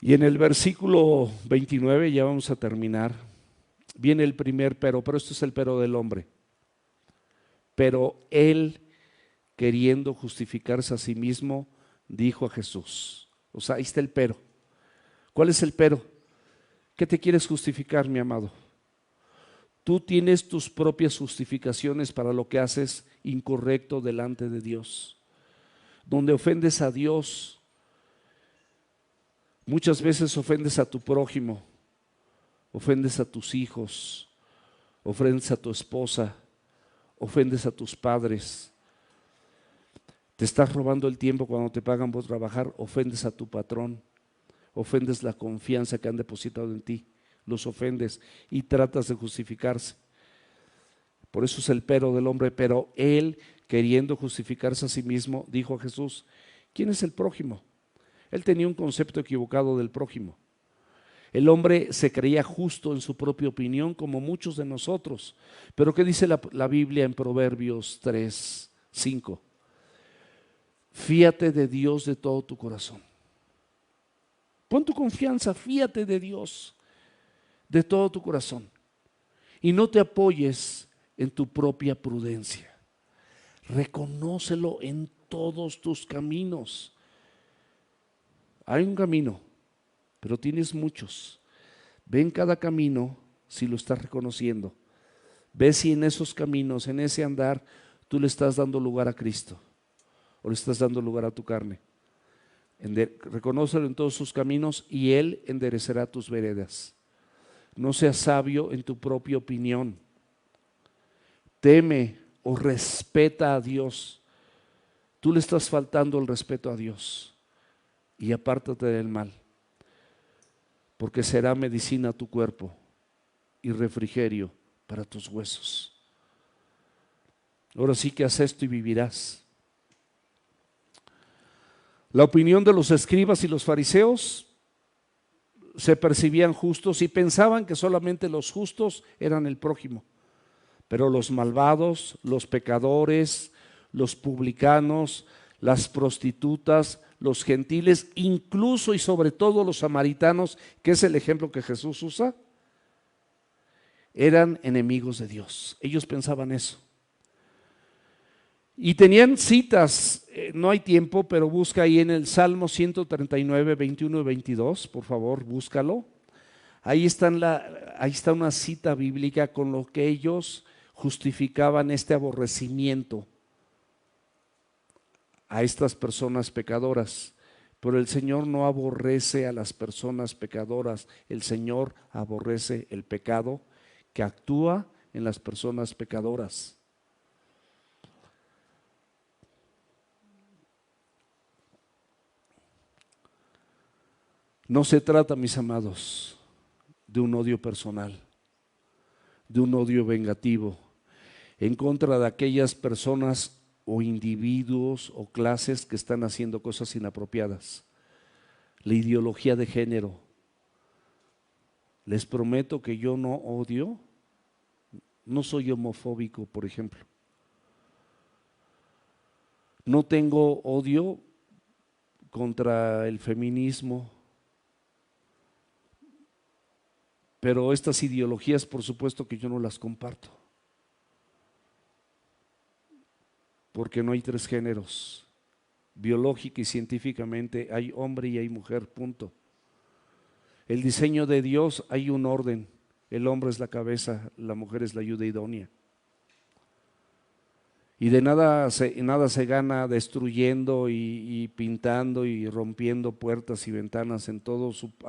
Y en el versículo 29, ya vamos a terminar, viene el primer pero esto es el pero del hombre. Pero él, queriendo justificarse a sí mismo, dijo a Jesús. O sea, ahí está el pero. ¿Cuál es el pero? ¿Qué te quieres justificar, mi amado? Tú tienes tus propias justificaciones para lo que haces incorrecto delante de Dios. Donde ofendes a Dios, muchas veces ofendes a tu prójimo, ofendes a tus hijos, ofendes a tu esposa, ofendes a tus padres. Te estás robando el tiempo cuando te pagan por trabajar, ofendes a tu patrón, ofendes la confianza que han depositado en ti, los ofendes y tratas de justificarse. Por eso es el pero del hombre, pero él, queriendo justificarse a sí mismo, dijo a Jesús: ¿quién es el prójimo? Él tenía un concepto equivocado del prójimo. El hombre se creía justo en su propia opinión, como muchos de nosotros. Pero ¿qué dice la Biblia en Proverbios 3:5? Fíate de Dios de todo tu corazón. Pon tu confianza, fíate de Dios de todo tu corazón. Y no te apoyes en tu propia prudencia. Reconócelo en todos tus caminos. Hay un camino, pero tienes muchos. Ve en cada camino si lo estás reconociendo. Ve si en esos caminos, en ese andar, tú le estás dando lugar a Cristo o le estás dando lugar a tu carne. Reconócelo en todos sus caminos y Él enderecerá tus veredas. No seas sabio en tu propia opinión. Teme o respeta a Dios. Tú le estás faltando el respeto a Dios y apártate del mal, porque será medicina a tu cuerpo y refrigerio para tus huesos. Ahora sí que haz esto y vivirás. La opinión de los escribas y los fariseos se percibían justos y pensaban que solamente los justos eran el prójimo, pero los malvados, los pecadores, los publicanos, las prostitutas, los gentiles, incluso y sobre todo los samaritanos, que es el ejemplo que Jesús usa, eran enemigos de Dios. Ellos pensaban eso. Y tenían citas, no hay tiempo, pero busca ahí en el Salmo 139, 21 y 22, por favor, búscalo. Ahí está una cita bíblica con lo que ellos justificaban este aborrecimiento a estas personas pecadoras. Pero el Señor no aborrece a las personas pecadoras, el Señor aborrece el pecado que actúa en las personas pecadoras. No se trata, mis amados, de un odio personal, de un odio vengativo en contra de aquellas personas o individuos o clases que están haciendo cosas inapropiadas. La ideología de género. Les prometo que yo no odio, no soy homofóbico, por ejemplo. No tengo odio contra el feminismo, pero estas ideologías, por supuesto que yo no las comparto, porque no hay tres géneros. Biológica y científicamente hay hombre y hay mujer, punto. El diseño de Dios, hay un orden. El hombre es la cabeza, la mujer es la ayuda idónea. Y de nada se gana destruyendo y pintando y rompiendo puertas y ventanas a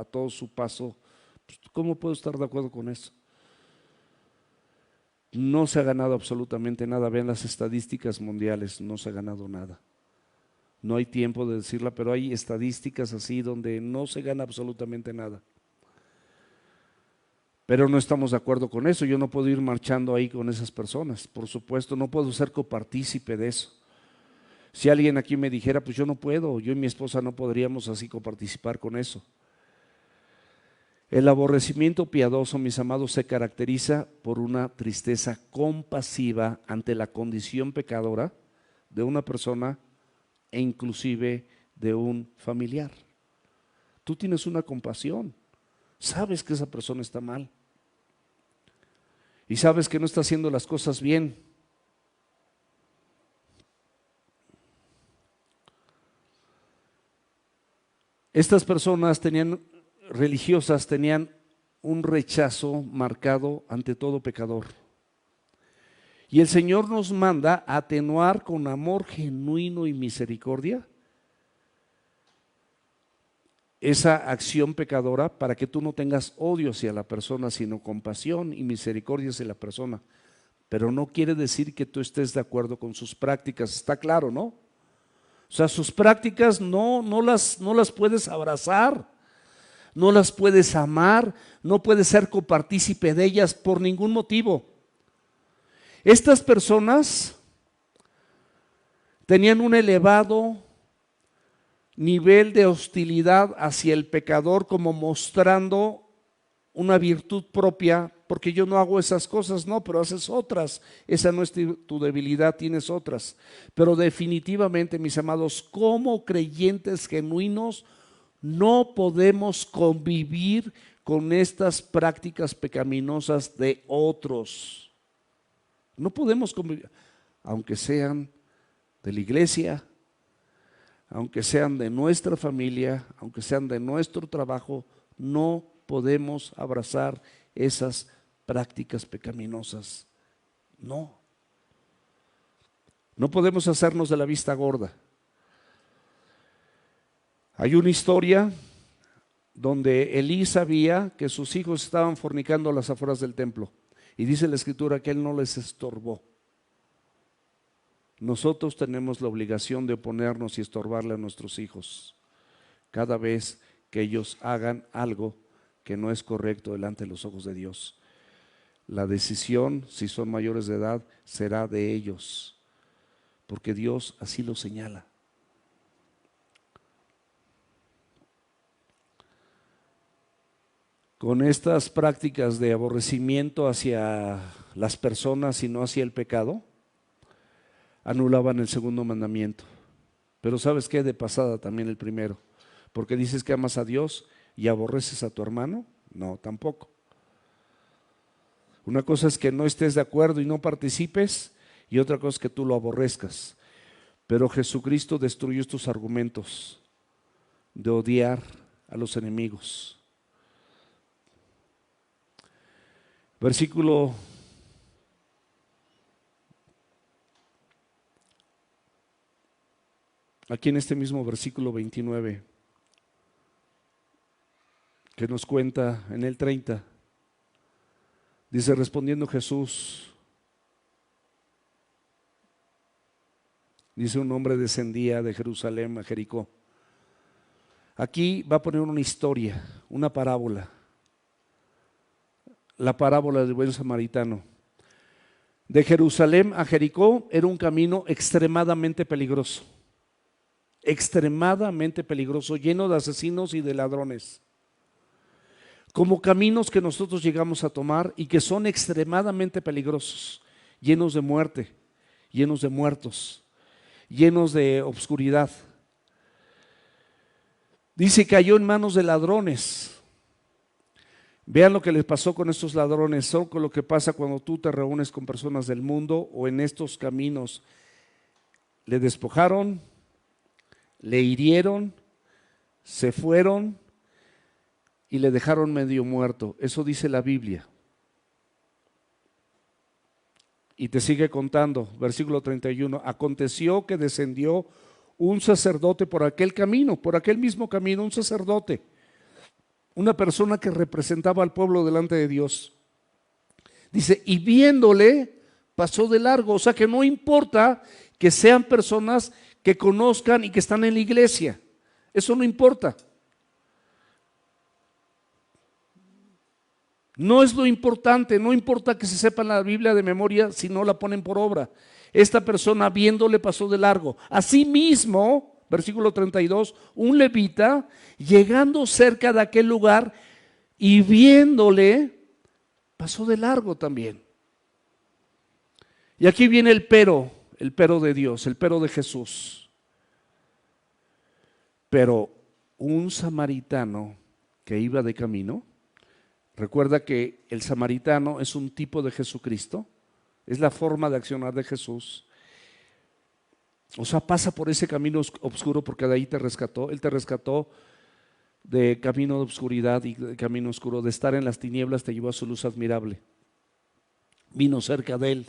todo su paso. ¿Cómo puedo estar de acuerdo con eso? No se ha ganado absolutamente nada. Vean las estadísticas mundiales, no se ha ganado nada. No hay tiempo de decirla, pero hay estadísticas así donde no se gana absolutamente nada. Pero no estamos de acuerdo con eso. Yo no puedo ir marchando ahí con esas personas, por supuesto, no puedo ser copartícipe de eso. Si alguien aquí me dijera, pues yo no puedo, yo y mi esposa no podríamos así coparticipar con eso. El aborrecimiento piadoso, mis amados, se caracteriza por una tristeza compasiva ante la condición pecadora de una persona e inclusive de un familiar. Tú tienes una compasión, sabes que esa persona está mal y sabes que no está haciendo las cosas bien. Estas personas religiosas tenían un rechazo marcado ante todo pecador. Y el Señor nos manda a atenuar con amor genuino y misericordia esa acción pecadora para que tú no tengas odio hacia la persona, sino compasión y misericordia hacia la persona. Pero no quiere decir que tú estés de acuerdo con sus prácticas, está claro, ¿no? O sea, sus prácticas no las puedes abrazar, no las puedes amar, no puedes ser copartícipe de ellas por ningún motivo. Estas personas tenían un elevado nivel de hostilidad hacia el pecador, como mostrando una virtud propia, porque yo no hago esas cosas, no, pero haces otras. Esa no es tu debilidad, tienes otras. Pero definitivamente, mis amados, como creyentes genuinos, no podemos convivir con estas prácticas pecaminosas de otros. No podemos convivir, aunque sean de la iglesia, aunque sean de nuestra familia, aunque sean de nuestro trabajo, no podemos abrazar esas prácticas pecaminosas. No podemos hacernos de la vista gorda. Hay una historia donde Elí sabía que sus hijos estaban fornicando a las afueras del templo, y dice la Escritura que él no les estorbó. Nosotros tenemos la obligación de oponernos y estorbarle a nuestros hijos cada vez que ellos hagan algo que no es correcto delante de los ojos de Dios. La decisión, si son mayores de edad, será de ellos, porque Dios así lo señala. Con estas prácticas de aborrecimiento hacia las personas y no hacia el pecado, anulaban el segundo mandamiento. Pero ¿sabes qué? De pasada también el primero. Porque dices que amas a Dios y aborreces a tu hermano. No, tampoco. Una cosa es que no estés de acuerdo y no participes, y otra cosa es que tú lo aborrezcas. Pero Jesucristo destruyó estos argumentos de odiar a los enemigos. Versículo aquí en este mismo versículo 29, que nos cuenta en el 30, dice: respondiendo Jesús, dice, un hombre descendía de Jerusalén a Jericó. Aquí va a poner una historia, una parábola, la parábola del buen samaritano. De Jerusalén a Jericó era un camino extremadamente peligroso, lleno de asesinos y de ladrones, como caminos que nosotros llegamos a tomar y que son extremadamente peligrosos, llenos de muerte, llenos de muertos, llenos de obscuridad. Dice, cayó en manos de ladrones. Vean lo que les pasó con estos ladrones, son con lo que pasa cuando tú te reúnes con personas del mundo o en estos caminos. Le despojaron, le hirieron, se fueron y le dejaron medio muerto. Eso dice la Biblia. Y te sigue contando, versículo 31, aconteció que descendió un sacerdote por aquel camino, por aquel mismo camino, un sacerdote, una persona que representaba al pueblo delante de Dios. Dice, y viéndole, pasó de largo. O sea que no importa que sean personas que conozcan y que están en la iglesia, eso no importa. No es lo importante, no importa que se sepan la Biblia de memoria si no la ponen por obra. Esta persona viéndole pasó de largo. Asimismo, versículo 32, un levita llegando cerca de aquel lugar y viéndole pasó de largo también. Y aquí viene el pero de Dios, el pero de Jesús. Pero un samaritano que iba de camino, recuerda que el samaritano es un tipo de Jesucristo, es la forma de accionar de Jesús. O sea, pasa por ese camino oscuro porque de ahí te rescató, Él te rescató de camino de obscuridad y de camino oscuro, de estar en las tinieblas, te llevó a su luz admirable. Vino cerca de él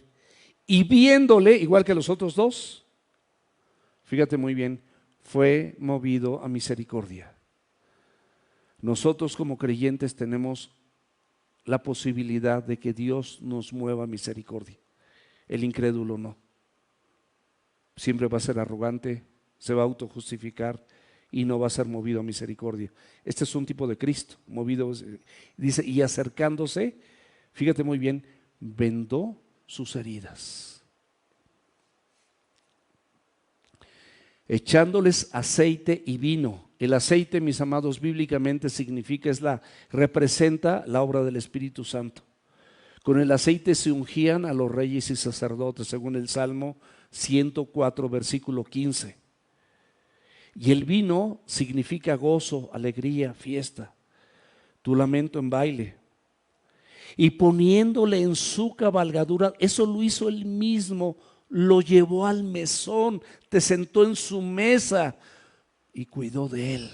y viéndole, igual que los otros dos, fíjate muy bien, fue movido a misericordia. Nosotros como creyentes tenemos la posibilidad de que Dios nos mueva a misericordia. El incrédulo no. Siempre va a ser arrogante, se va a autojustificar y no va a ser movido a misericordia. Este es un tipo de Cristo, movido, dice, y acercándose, fíjate muy bien, vendó sus heridas, echándoles aceite y vino. El aceite, mis amados, bíblicamente significa, representa la obra del Espíritu Santo. Con el aceite se ungían a los reyes y sacerdotes, según el Salmo 104, versículo 15. Y el vino significa gozo, alegría, fiesta, tu lamento en baile. Y poniéndole en su cabalgadura, eso lo hizo él mismo, lo llevó al mesón, te sentó en su mesa y cuidó de él.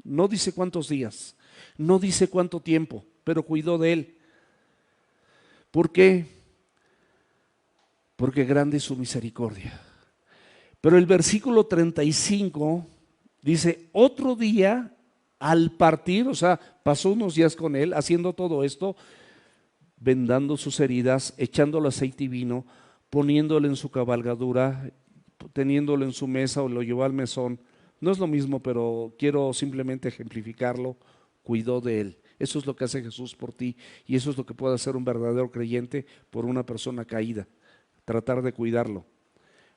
No dice cuántos días, no dice cuánto tiempo, pero cuidó de él. ¿Por qué? Porque grande es su misericordia. Pero el versículo 35 dice, otro día al partir, o sea, pasó unos días con él haciendo todo esto, vendando sus heridas, echándole aceite y vino, poniéndole en su cabalgadura, teniéndolo en su mesa o lo llevó al mesón. No es lo mismo, pero quiero simplemente ejemplificarlo. Cuidó de él. Eso es lo que hace Jesús por ti y eso es lo que puede hacer un verdadero creyente por una persona caída. Tratar de cuidarlo.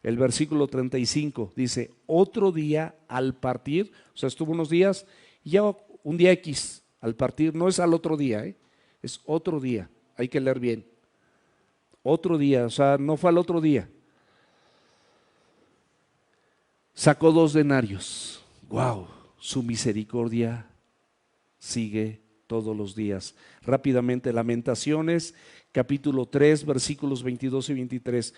El versículo 35 dice, otro día al partir, o sea, estuvo unos días y ya un día X al partir, no es al otro día, es otro día, hay que leer bien. Otro día, o sea, no fue al otro día. Sacó 2 denarios. Wow, su misericordia sigue todos los días. Rápidamente, Lamentaciones, capítulo 3, versículos 22 y 23.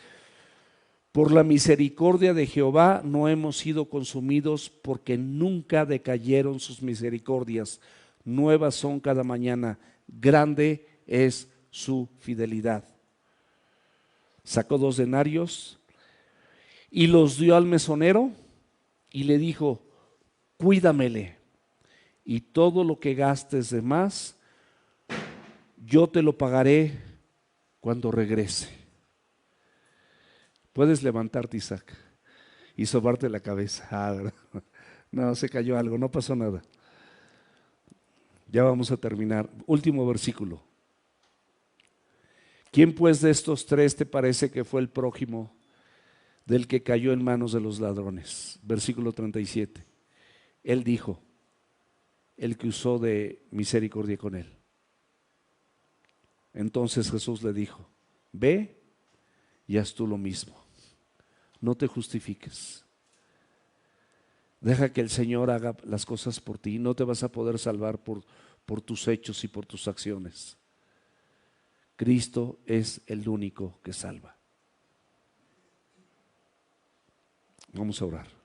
Por la misericordia de Jehová no hemos sido consumidos, porque nunca decayeron sus misericordias. Nuevas son cada mañana. Grande es su fidelidad. Sacó 2 denarios y los dio al mesonero y le dijo, cuídamele, y todo lo que gastes de más, yo te lo pagaré cuando regrese. Puedes levantarte, Isaac, y sobarte la cabeza. ¿Verdad? No, se cayó algo, no pasó nada. Ya vamos a terminar. Último versículo. ¿Quién pues de estos 3 te parece que fue el prójimo del que cayó en manos de los ladrones? Versículo 37. Él dijo, el que usó de misericordia con él. Entonces Jesús le dijo, ve y haz tú lo mismo. No te justifiques. Deja que el Señor haga las cosas por ti. No te vas a poder salvar por tus hechos y por tus acciones. Cristo es el único que salva. Vamos a orar.